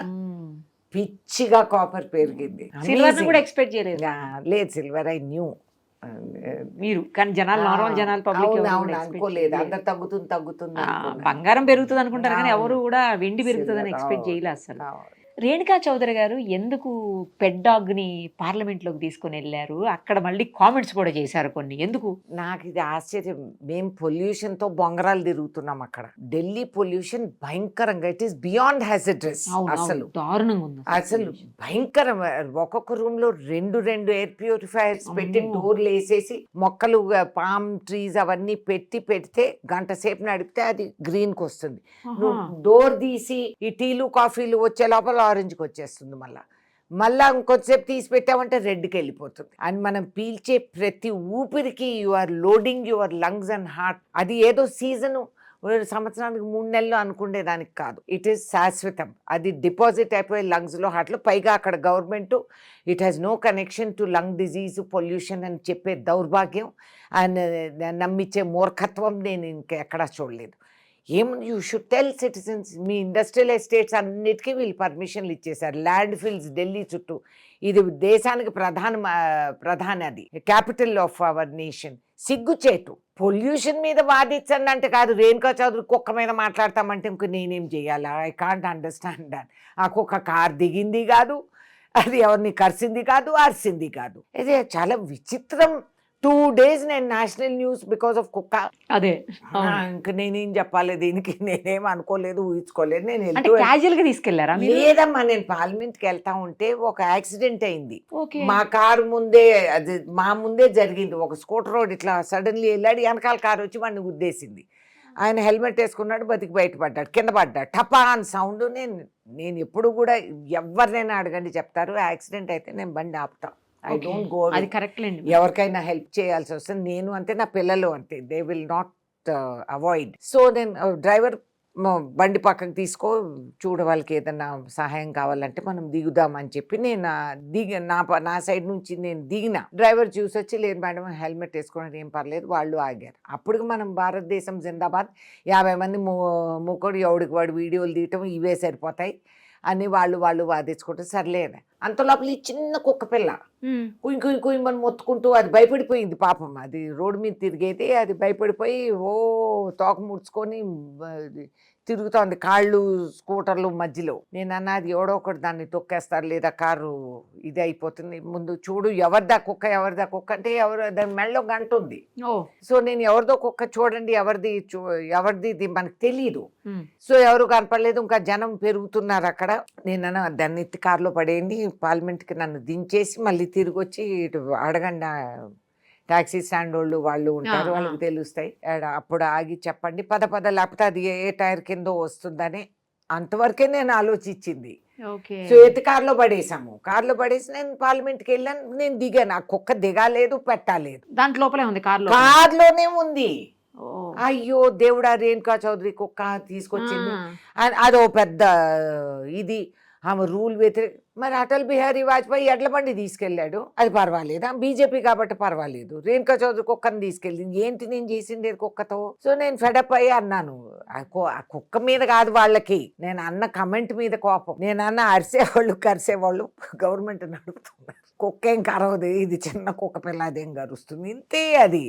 పిచ్చిగా కాపర్ పెరిగింది. సిల్వర్ కూడా ఎక్స్పెక్ట్ చేయలేదు. లేదు, సిల్వర్ ఐ న్యూ. మీరు కానీ జనాలు, నార్మల్ జనాలు పబ్లిక్ అనుకోలేదు. అంత తగ్గుతుంది. బంగారం పెరుగుతుంది అనుకుంటారు కానీ ఎవరు కూడా వెండి పెరుగుతుందని ఎక్స్పెక్ట్ చేయలేదు అసలు. రేణుకా చౌదరి గారు ఎందుకు పెట్ డాగ్ ని పార్లమెంట్ లోకి తీసుకుని వెళ్ళారు? అక్కడ మళ్ళీ కామెంట్స్ కూడా చేశారు కొన్ని. ఎందుకు? నాకు ఇది ఆశ్చర్యం. మేము పొల్యూషన్ తో బొంగరాలు తిరుగుతున్నాం అక్కడ. ఢిల్లీ పొల్యూషన్ భయంకరంగా, ఇట్ ఈస్ బియాండ్ హ్యాజర్డస్. అసలు దారుణంగా ఉంది, అసలు భయంకరం. ఒక్కొక్క రూమ్ లో 2 ఎయిర్ ప్యూరిఫైయర్స్ పెట్టి డోర్లు వేసేసి మొక్కలు, పామ్ ట్రీస్ అవన్నీ పెడితే గంట సేపు నడిపితే అది గ్రీన్ కి వస్తుంది. నువ్వు డోర్ తీసి ఈ టీలు కాఫీలు వచ్చే లోపల ఆరెంజ్కి వచ్చేస్తుంది. మళ్ళా ఇంకొంచెంసేపు తీసి పెట్టామంటే రెడ్కి వెళ్ళిపోతుంది. అండ్ మనం పీల్చే ప్రతి ఊపిరికి you are loading your lungs and heart. అది ఏదో సీజను సంవత్సరానికి 3 నెలలు అనుకునేదానికి కాదు. ఇట్ ఈస్ శాశ్వతం. అది డిపాజిట్ అయిపోయి లంగ్స్లో, హార్ట్లో. పైగా అక్కడ government it has no connection to lung disease, pollution అని చెప్పే దౌర్భాగ్యం అండ్ నమ్మించే మూర్ఖత్వం నేను ఇంకెక్కడా చూడలేదు. You should tell citizens. మీ ఇండస్ట్రియల్ ఎస్టేట్స్ అన్నిటికీ వీళ్ళు పర్మిషన్లు ఇచ్చేశారు. ల్యాండ్ ఫిల్స్ ఢిల్లీ చుట్టూ. ఇది దేశానికి ప్రధాన అది క్యాపిటల్ ఆఫ్ అవర్ నేషన్. సిగ్గుచేటు. పొల్యూషన్ మీద వాదించండి అంటే కాదు, రేణుకా చౌదరి కుక్క మీద మాట్లాడతామంటే ఇంక నేనేం చేయాలా? I can't understand that. ఆ కుక్క కార్ దిగింది కాదు, అది ఎవరిని కరిసింది కాదు, అరిసింది కాదు. ఇది చాలా విచిత్రం. 2 days నేను నేషనల్ న్యూస్ బికాస్ ఆఫ్ కుక్క. అదే ఇంక నేనేం చెప్పాలి దీనికి? నేనేం అనుకోలేదు, ఊహించుకోలేదు. నేను క్యాజువల్ గా తీసుకెళ్లారా? లేదమ్మా, నేను పార్లమెంట్కి వెళ్తా ఉంటే ఒక యాక్సిడెంట్ అయింది. ఓకే. మా కారు ముందే, అది మా ముందే జరిగింది. ఒక స్కూటర్ రోడ్ ఇట్లా సడన్లీ వెళ్ళాడు, వెనకాల కారు వచ్చి వాడిని గుద్దేసింది. ఆయన హెల్మెట్ వేసుకున్నాడు, బతికి బయటపడ్డాడు, కింద పడ్డాడు. టపా అని సౌండ్. నేను ఎప్పుడు కూడా ఎవరినైనా అడగండి చెప్తారు, యాక్సిడెంట్ అయితే నేను బండి ఆపుతా. I don't go. అది కరెక్ట్ లేండి. ఎవరికైనా హెల్ప్ చేయాల్సి వస్తుంది, నేను అంతే, నా పిల్లలు అంతే. They will not avoid. So నేను డ్రైవర్ బండి పక్కకు తీసుకో, చూడ వాళ్ళకి ఏదైనా సహాయం కావాలంటే మనం దిగుదామని చెప్పి నేను నా సైడ్ నుంచి నేను దిగిన. డ్రైవర్ చూసి వచ్చి, లేదు మేడం హెల్మెట్ వేసుకోవడం ఏం పర్లేదు, వాళ్ళు ఆగారు. అప్పటికి మనం భారతదేశం జిందాబాద్, 50 మంది మూకోడు ఎవడికి వాడు వీడియోలు తీయటం ఇవే సరిపోతాయి అని వాళ్ళు వాదించుకుంటే సర్లేదు. అంత లోపల ఈ చిన్న కుక్క పిల్ల కుయ్యమని మొత్తుకుంటూ, అది భయపడిపోయింది పాపం. అది రోడ్డు మీద తిరిగైతే అది భయపడిపోయి తోక ముడుచుకొని తిరుగుతోంది, కాళ్ళు స్కూటర్లు మధ్యలో. నేను అన్నది ఎవడో ఒకటి దాన్ని తొక్కేస్తారు, లేదా కారు ఇది అయిపోతుంది, ముందు చూడు ఎవరిదా కుక్క అంటే దాని మెడలో గంట ఉంది. సో నేను ఎవరిదో కుక్క చూడండి, ఎవరిది ఇది మనకు తెలియదు. సో ఎవరు కనపడలేదు, ఇంకా జనం పెరుగుతున్నారు అక్కడ. నేను దాన్ని ఎత్తి కారులో పడేయండి, పార్లమెంట్కి నన్ను దించేసి మళ్ళీ తిరిగి వచ్చి అడగండి, టాక్సీ స్టాండ్ వాళ్ళు ఉంటారు, వాళ్ళకి తెలుస్తాయి. అప్పుడు ఆగి చెప్పండి, పద లేకపోతే అది ఏ టైర్ కిందో వస్తుందని. అంతవరకే నేను ఆలోచించింది. సో ఎత్తి కారులో పడేసి నేను పార్లమెంట్కి వెళ్ళాను. నేను దిగాను, ఆ కుక్క దిగాలేదు, పెట్టలేదు, దాంట్లోపలే ఉంది, కార్లోనే ఉంది. అయ్యో దేవుడా, రేణుకా చౌదరి కుక్క తీసుకొచ్చింది. అదో పెద్ద ఇది, ఆమె రూల్ వ్యతిరేక. మరి అటల్ బిహారీ వాజ్పేయి ఎడ్ల బండి తీసుకెళ్ళాడు, అది పర్వాలేదు, బీజేపీ కాబట్టి పర్వాలేదు. రేణుకా చౌదరి కుక్కని తీసుకెళ్ళింది, ఏంటి నేను చేసింది కుక్కతో? సో నేను ఫెడప్ అయ్యి అన్నాను, ఆ కుక్క మీద కాదు వాళ్ళకి, నేను అన్న కమెంట్ మీద కోపం. నేను అన్న అరిసేవాళ్ళు కరిసేవాళ్ళు గవర్నమెంట్ నడుపుతున్నారు, కుక్క ఏం కరవదు, ఇది చిన్న కుక్క పిల్ల అదేం కరుస్తుంది, ఇంతే. అది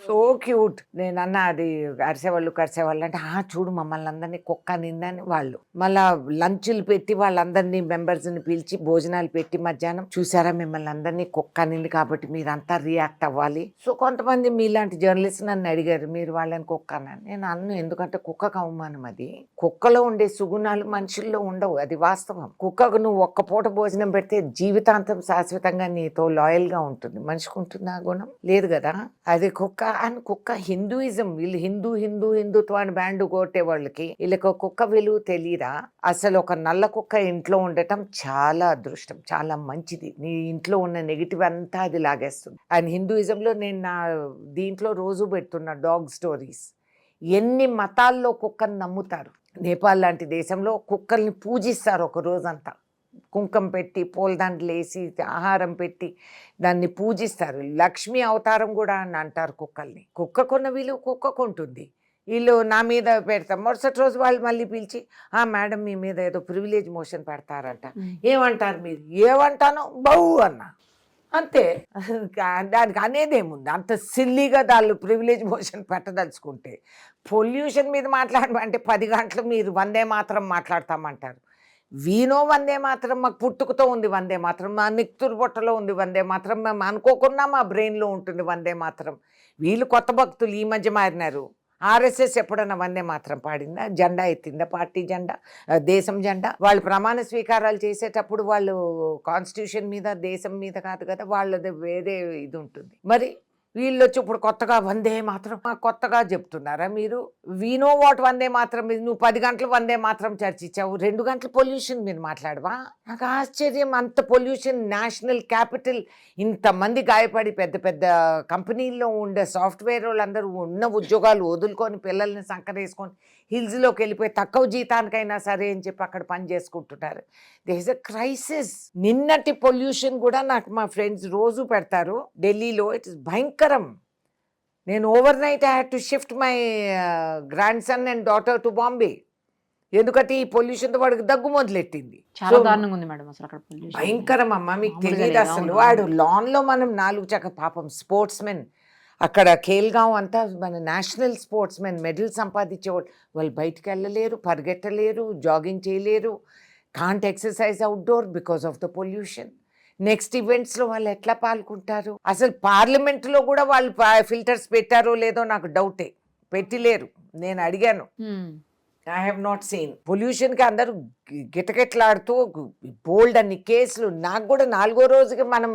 సో క్యూట్. నేను అన్న అది అరిసేవాళ్ళు కరిసేవాళ్ళు అంటే, చూడు మమ్మల్ని అందరినీ కుక్క నిందని. వాళ్ళు మళ్ళా లంచ్లు పెట్టి వాళ్ళందరినీ మెంబర్స్ని పిలిచి భోజనాలు పెట్టి మధ్యాహ్నం, చూసారా మిమ్మల్ని అందరినీ కుక్క నింది కాబట్టి మీరంతా రియాక్ట్ అవ్వాలి. సో కొంతమంది మీలాంటి జర్నలిస్ట్ నన్ను అడిగారు, మీరు వాళ్ళని కుక్క అన్నాను. నేను అన్ను, ఎందుకంటే కుక్కకు అవమానం. అది కుక్కలో ఉండే సుగుణాలు మనుషుల్లో ఉండవు, అది వాస్తవం. కుక్కకు నువ్వు ఒక్క పూట భోజనం పెడితే జీవితాంతం శాశ్వతంగా నీతో లాయల్గా ఉంటుంది. మనిషికి ఉంటుంది ఆ గుణం? లేదు కదా. అది కుక్క అని. కుక్క హిందూయిజం, వీళ్ళు హిందుత్వాన్ని బ్యాండ్ కొట్టే వాళ్ళకి వీళ్ళకి కుక్క విలువ తెలియదా? అసలు ఒక నల్ల కుక్క ఇంట్లో ఉండటం చాలా అదృష్టం, చాలా మంచిది. నీ ఇంట్లో ఉన్న నెగిటివ్ అంతా అది లాగేస్తుంది. అండ్ హిందూయిజంలో నేను నా దీంట్లో రోజు పెడుతున్న డాగ్ స్టోరీస్. ఎన్ని మతాల్లో కుక్కని నమ్ముతారు. నేపాల్ లాంటి దేశంలో కుక్కల్ని పూజిస్తారు ఒక రోజంతా, కుంకం పెట్టి పూలదండలు వేసి ఆహారం పెట్టి దాన్ని పూజిస్తారు. లక్ష్మీ అవతారం కూడా అని అంటారు కుక్కల్ని. కుక్కకున్న విలువ కుక్కకుంటుంది. వీళ్ళు నా మీద పెడతాం, మరుసటి రోజు వాళ్ళు మళ్ళీ పిలిచి, మేడం మీ మీద ఏదో ప్రివిలేజ్ మోషన్ పెడతారంట. ఏమంటారు మీరు? ఏమంటాను, బౌ అన్నా, అంతే. దానికి అనేదేముంది? అంత సిల్లీగా వాళ్ళు ప్రివిలేజ్ మోషన్ పెట్టదలుచుకుంటే. పొల్యూషన్ మీద మాట్లాడమంటే 10 గంటలు మీరు వందే మాత్రం మాట్లాడతామంటారు. వీనో వందే మాత్రం, మాకు పుట్టుకతో ఉంది వందే మాత్రం, మా నిక్తురు బొట్టలో ఉంది వందే మాత్రం, మేము అనుకోకుండా మా బ్రెయిన్లో ఉంటుంది వందే మాత్రం. వీళ్ళు కొత్త భక్తులు ఈ మధ్య మారినారు. ఆర్ఎస్ఎస్ ఎప్పుడన్నా వందే మాత్రం పాడిందా? జెండా ఎత్తిందా? పార్టీ జెండా, దేశం జెండా. వాళ్ళు ప్రమాణ స్వీకారాలు చేసేటప్పుడు వాళ్ళు కాన్స్టిట్యూషన్ మీద, దేశం మీద కాదు కదా, వాళ్ళది వేరే ఇది ఉంటుంది. మరి వీళ్ళు వచ్చి ఇప్పుడు కొత్తగా వందే మాత్రం కొత్తగా చెప్తున్నారా మీరు? వీ నో వాట్ వందే మాత్రం. నువ్వు 10 గంటలు వందే మాత్రం చర్చించావు, 2 గంటలు పొల్యూషన్ మీరు మాట్లాడవా? నాకు ఆశ్చర్యం. అంత పొల్యూషన్, నేషనల్ క్యాపిటల్, ఇంతమంది గాయపడి పెద్ద పెద్ద కంపెనీల్లో ఉండే సాఫ్ట్వేర్ వాళ్ళందరూ ఉన్న ఉద్యోగాలు వదులుకొని పిల్లల్ని సంకరేసుకొని హిల్స్లోకి వెళ్ళిపోయి తక్కువ జీతానికైనా సరే అని చెప్పి అక్కడ పని చేసుకుంటున్నారు. They is a crisis. నిన్నటి పొల్యూషన్ కూడా నాకు మా ఫ్రెండ్స్ రోజు పెడతారు ఢిల్లీలో. ఇట్ ఇస్ భయంకరం. నేను over night I had to shift my grand son and daughter to Bombay. ఎందుకంటే ఈ పొల్యూషన్తో వాడికి దగ్గు మొదలెట్టింది. చాలా దారుణంగా ఉంది మేడం అసలు అక్కడ pollution. భయంకరం అమ్మ. మీకు మామూలుగా తెలియదు లేదు. అసలు. అవును. వాడు లాన్లో మనం 4 చక్క పాపం స్పోర్ట్స్ మెన్ అక్కడ ఖేల్గావ్ అంతా మన నేషనల్ స్పోర్ట్స్ మెన్ మెడల్ సంపాదించేవాళ్ళు. వాళ్ళు బయటికి వెళ్ళలేరు, పరిగెట్టలేరు, జాగింగ్ చేయలేరు, can't exercise outdoor because of the pollution. Next ఈవెంట్స్లో వాళ్ళు ఎట్లా పాల్గొంటారు? అసలు పార్లమెంట్లో కూడా వాళ్ళు ఫిల్టర్స్ పెట్టారో లేదో నాకు డౌటే. పెట్టలేరు. నేను అడిగాను, ఐ హ్యావ్ నాట్ సీన్. పొల్యూషన్కి అందరూ గిటగిట్లాడుతూ బోల్డ్ అన్ని కేసులు. నాకు కూడా 4వ రోజుకి మనం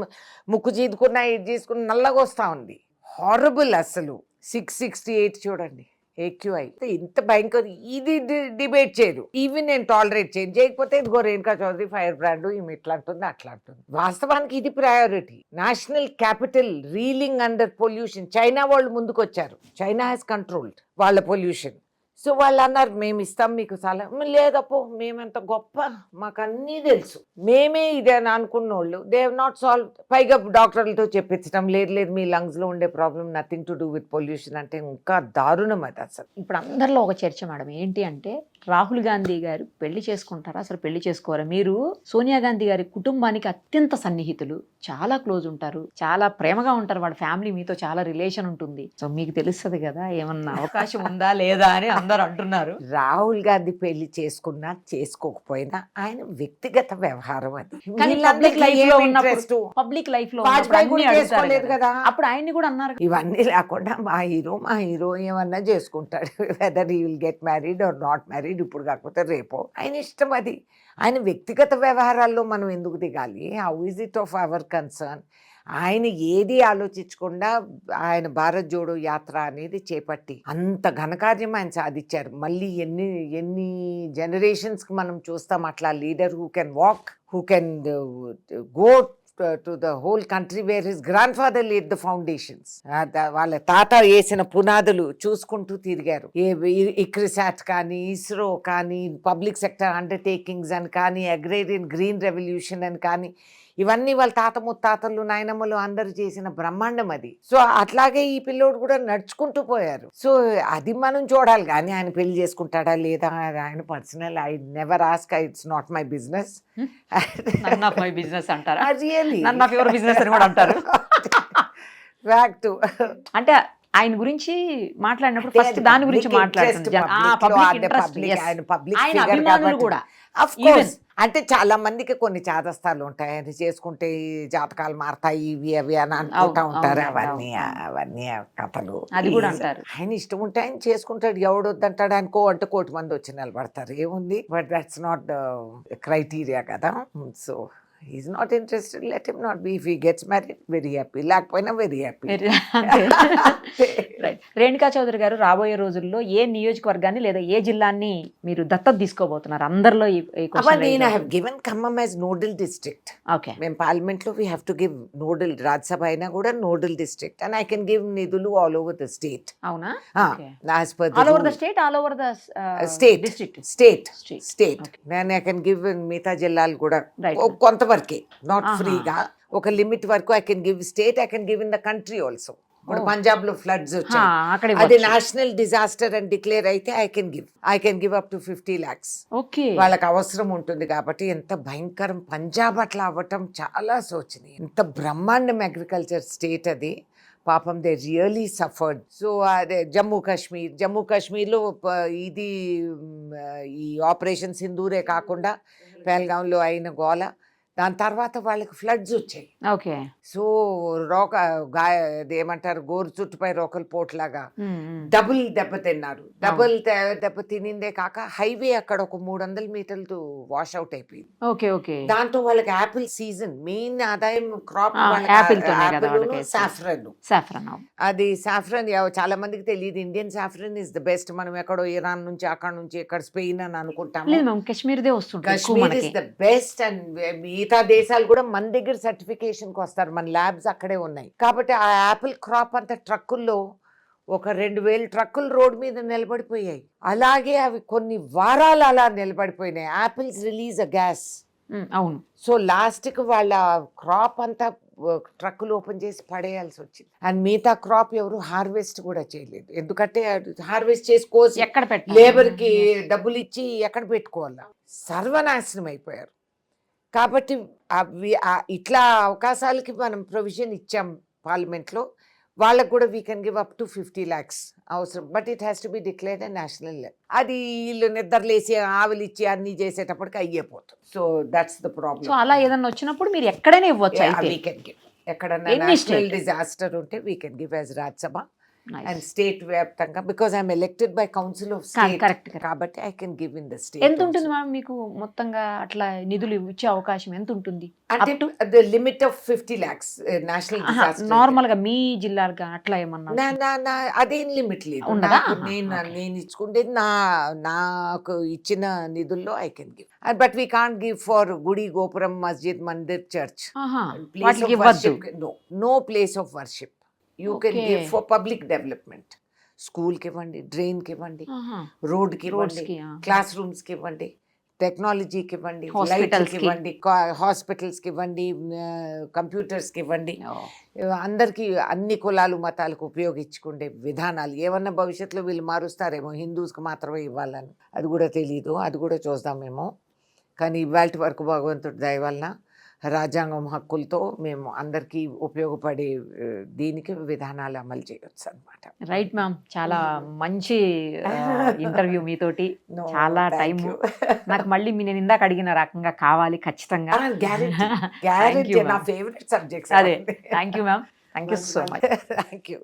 ముక్కు చీదుకున్నా ఇది చేసుకున్న నల్లగా వస్తూ ఉంది. హారబుల్ అసలు. 668 చూడండి AQI. ఇంత భయంకర. ఇది డిబేట్ చేయరు. ఈవెన్ నేను టాలరేట్ చేయకపోతే ఇదిగో రేణుకా చౌదరి ఫైర్ బ్రాండ్ ఈమె ఇట్లా అంటుంది అట్లా అంటుంది. వాస్తవానికి ఇది priority. National capital reeling under pollution. China వాళ్ళు ముందుకు వచ్చారు. చైనా హ్యాస్ కంట్రోల్డ్ వాళ్ళ పొల్యూషన్. సో వాళ్ళు అన్నారు మేము ఇస్తాం మీకు సలహా. లేదప్పో మేమెంత గొప్ప, మాకు అన్నీ తెలుసు, మేమే ఇదే అని అనుకున్న వాళ్ళు దే హ్యావ్ నాట్ సాల్వ్. పైగా డాక్టర్లతో చెప్పించడం లేదు మీ లంగ్స్లో ఉండే problem nothing to do with pollution అంటే ఇంకా దారుణం అది అసలు. ఇప్పుడు అందరిలో ఒక చర్చ మేడం ఏంటి అంటే, రాహుల్ గాంధీ గారు పెళ్లి చేసుకుంటారా అసలు పెళ్లి చేసుకోరా? మీరు సోనియా గాంధీ గారి కుటుంబానికి అత్యంత సన్నిహితులు, చాలా క్లోజ్ ఉంటారు, చాలా ప్రేమగా ఉంటారు, వాళ్ళ ఫ్యామిలీ మీతో చాలా రిలేషన్ ఉంటుంది. సో మీకు తెలుస్తుంది కదా ఏమన్నా అవకాశం ఉందా లేదా అని అందరు అంటున్నారు. రాహుల్ గాంధీ పెళ్లి చేసుకున్నా చేసుకోకపోయినా ఆయన వ్యక్తిగత వ్యవహారం అది. కానీ పబ్లిక్ లైఫ్ లో ఉన్నప్పుడు, పబ్లిక్ లైఫ్ లో వాజ్పేయి కూడా చేసుకోలేదు కదా. అప్పుడు ఆయన్ని కూడా అన్నారు. ఇవన్నీ లేకుండా మా హీరో ఏమన్నా చేసుకుంటాడు. Whether he will get married or not married, ఇప్పుడు కాకపోతే రేపో, ఆయన ఇష్టం అది. ఆయన వ్యక్తిగత వ్యవహారాల్లో మనం ఎందుకు దిగాలి? How is it of our concern? ఆయన ఏది ఆలోచించకుండా ఆయన భారత్ జోడో యాత్ర అనేది చేపట్టి అంత ఘనకార్యం ఆయన సాధించారు. మళ్ళీ ఎన్ని జనరేషన్స్కి మనం చూస్తాం అట్లా leader who can walk, who can go to the whole country where his grandfather laid the foundations. వాళ్ళ తాత వేసిన పునాదులు చూసుకుంటూ తిరిగారు. ఇక్రిసాట్ కానీ, ఇస్రో కానీ, పబ్లిక్ సెక్టర్ అండర్టేకింగ్స్ అని కానీ, అగ్రేరియన్ గ్రీన్ రెవల్యూషన్ అని కానీ, ఇవన్నీ వాళ్ళ తాత ముత్తాతలు నాయనమ్మలు అందరూ చేసిన బ్రహ్మాండం అది. సో అట్లాగే ఈ పిల్లోడు కూడా నడుచుకుంటూ పోయారు. సో అది మనం చూడాలి. కానీ ఆయన పెళ్లి చేసుకుంటాడా లేదా ఆయన personal, I never ask. It's not my business. None of my business అంటారా? Really none of your business అని కూడా అంటారు. ఫ్యాక్ట్. అంటే ఆయన గురించి మాట్లాడినప్పుడు ఫస్ట్ దాని గురించి మాట్లాడుతున్నారు. ఆయన అభిమానులు కూడా అఫ్ కోర్స్. అంటే చాలా మందికి కొన్ని చాదస్తాలు ఉంటాయి. ఆయన చేసుకుంటే జాతకాలు మారతాయి ఇవి అవి అని అనుకుంటా ఉంటారు. అవన్నీ కథలు. అది కూడా అంటారు. ఆయన ఇష్టం ఉంటే ఆయన చేసుకుంటాడు. ఎవడొద్దంటాడు అనుకో అంటే 1 కోటి మంది వచ్చి నిలబడతారు. ఏముంది? బట్ దట్స్ నాట్ క్రైటీరియా కదా. So he's not interested, let him not be. If he gets married, very happy. లేకపోయినా very happy. Right. Renuka Chowdhury గారు రాబోయే రోజుల్లో ఏ నియోజకవర్గాన్ని లేదా ఏ జిల్లాని మీరు దత్తత తీసుకోబోతున్నారు? అందరిలో నేను have given Khammam as nodal district. Okay. మేము పార్లమెంట్ లో we have to give nodal. Rajya Sabha అయినా కూడా nodal district and I can give నిధులు ఆల్ ఓవర్ ద స్టేట్. అవునా? As per all over the state, all over the state district. State నేను I can give మిగతా జిల్లాలు కూడా కొంతవరకే, నాట్ ఫ్రీగా. ఒక లిమిట్ వరకు I can give state, I can give in the country also. ఇప్పుడు పంజాబ్ లో ఫ్లడ్స్ వచ్చాయి, అది నేషనల్ డిజాస్టర్ అని డిక్లేర్ అయితే I can give up to 50 lakhs. Okay. వాళ్ళకి అవసరం ఉంటుంది కాబట్టి. ఎంత భయంకరం పంజాబ్ అట్లా అవ్వటం చాలా శోచనీయం. ఎంత బ్రహ్మాండం అగ్రికల్చర్ స్టేట్ అది. పాపం దే రియలీ సఫర్డ్. సో అదే జమ్మూ కాశ్మీర్లో ఇది ఈ ఆపరేషన్ సింధూరే కాకుండా పెహల్గాంలో అయిన గోల, దాని తర్వాత వాళ్ళకి ఫ్లడ్స్ వచ్చాయి. ఓకే. సో ఏమంటారు, గోరు చుట్టుపై రోకలు పోట్లాగా ఉమ్. డబుల్ దెబ్బతిన్నారు. దెబ్బ తినిందే కాక హైవే అక్కడ ఒక 300 మీటర్లు వాష్ అవుట్ అయిపోయింది. ఓకే. ఓకే. దాంతో వాళ్ళకి యాపిల్ సీజన్, మెయిన్ ఆదాయం క్రాప్ యాపిల్ తోనే కదా వాళ్ళకి. సాఫ్రన్. సాఫ్రన్. అది సాఫ్రన్ చాలా మందికి తెలియదు. Indian saffron is the best. మనం ఎక్కడో ఇరాన్ నుంచి అక్కడ నుంచి ఇక్కడ స్పెయిన్ అని అనుకుంటాము. లేదు మ్యామ్, కాశ్మీర్దే వస్తుంది. Kashmir is the best. And మిగతా దేశాలు కూడా మన దగ్గర సర్టిఫికేషన్ కి వస్తారు. మన ల్యాబ్స్ అక్కడే ఉన్నాయి. కాబట్టి ఆ యాపిల్ క్రాప్ అంతా ట్రక్కుల్లో ఒక 2000 ట్రక్కులు రోడ్ మీద నిలబడిపోయాయి. అలాగే అవి కొన్ని వారాలు అలా నిలబడిపోయినాయి. యాపిల్స్ రిలీజ్ అ గ్యాస్. అవును. సో లాస్ట్ కి వాళ్ళ క్రాప్ అంతా ట్రక్కులు ఓపెన్ చేసి పడేయాల్సి వచ్చింది. అండ్ మిగతా క్రాప్ ఎవరు హార్వెస్ట్ కూడా చేయలేదు. ఎందుకంటే హార్వెస్ట్ చేసుకోసి ఎక్కడ లేబర్ కి డబ్బులు ఇచ్చి ఎక్కడ పెట్టుకోవాలా, సర్వనాశనం అయిపోయారు. కాబట్టి ఇట్లా అవకాశాలకి మనం ప్రొవిజన్ ఇచ్చాం పార్లమెంట్లో. వాళ్ళకు కూడా we can give up to 50 lakhs అవసరం. But it has to be declared national level. అది వీళ్ళు నిద్రలేసి ఆవులు ఇచ్చి అన్ని చేసేటప్పటికి అయ్యేపోతుంది. So that's the problem. So అలా ఏదన్నా వచ్చినప్పుడు మీరు ఎక్కడైనా ఇవ్వచ్చు. We can give. ఎక్కడన్నా నేషనల్ డిజాస్టర్ ఉంటే we can give as Rajya Sabha and state వ్యాప్తంగా. Because I'm elected by council of state. Correct. కాబట్టి I can give in the state. ఎంత ఉంటుంది మ్యామ్ మీకు మొత్తంగా అట్లా నిధులు ఇచ్చే అవకాశం ఎంత ఉంటుంది? అంటే the limit of 50 lakhs national disaster. Normal గా మీ జిల్లాగా అట్లా ఏమన్నా అదేం లిమిట్ లేదు. నేను ఇచ్చుకుంటే నాకు ఇచ్చిన నిధుల్లో I can give. But we can't give for గుడి, గోపురం, మస్జిద్, మందిర్, church. No place of worship. You can give for public development. స్కూల్కి ఇవ్వండి, డ్రైన్కి ఇవ్వండి, రోడ్కి ఇవ్వండి, క్లాస్ రూమ్స్కి ఇవ్వండి, టెక్నాలజీకి ఇవ్వండి, లైట్స్కి ఇవ్వండి, హాస్పిటల్స్కి ఇవ్వండి, కంప్యూటర్స్కి ఇవ్వండి. అందరికీ అన్ని కులాలు మతాలకు ఉపయోగించుకునే విధానాలు. ఏమన్నా భవిష్యత్తులో వీళ్ళు మారుస్తారేమో, హిందూస్కి మాత్రమే ఇవ్వాలని. అది కూడా తెలీదు. అది కూడా చూద్దామేమో. కానీ ఇవాళ వరకు భగవంతుడి దయ వలన రాజ్యాంగం హక్కులతో మేము అందరికీ ఉపయోగపడే దీనికి విధానాలు అమలు చేయొచ్చు అనమాట. రైట్ మ్యామ్, చాలా మంచి ఇంటర్వ్యూ మీతోటి. చాలా టైం నాకు మళ్ళీ నేను ఇందాక అడిగిన రకంగా కావాలి ఖచ్చితంగా. గ్యారెంటీ. నా ఫేవరెట్ సబ్జెక్ట్స్. అదే. Thank you ma'am. Thank you so much. Thank you.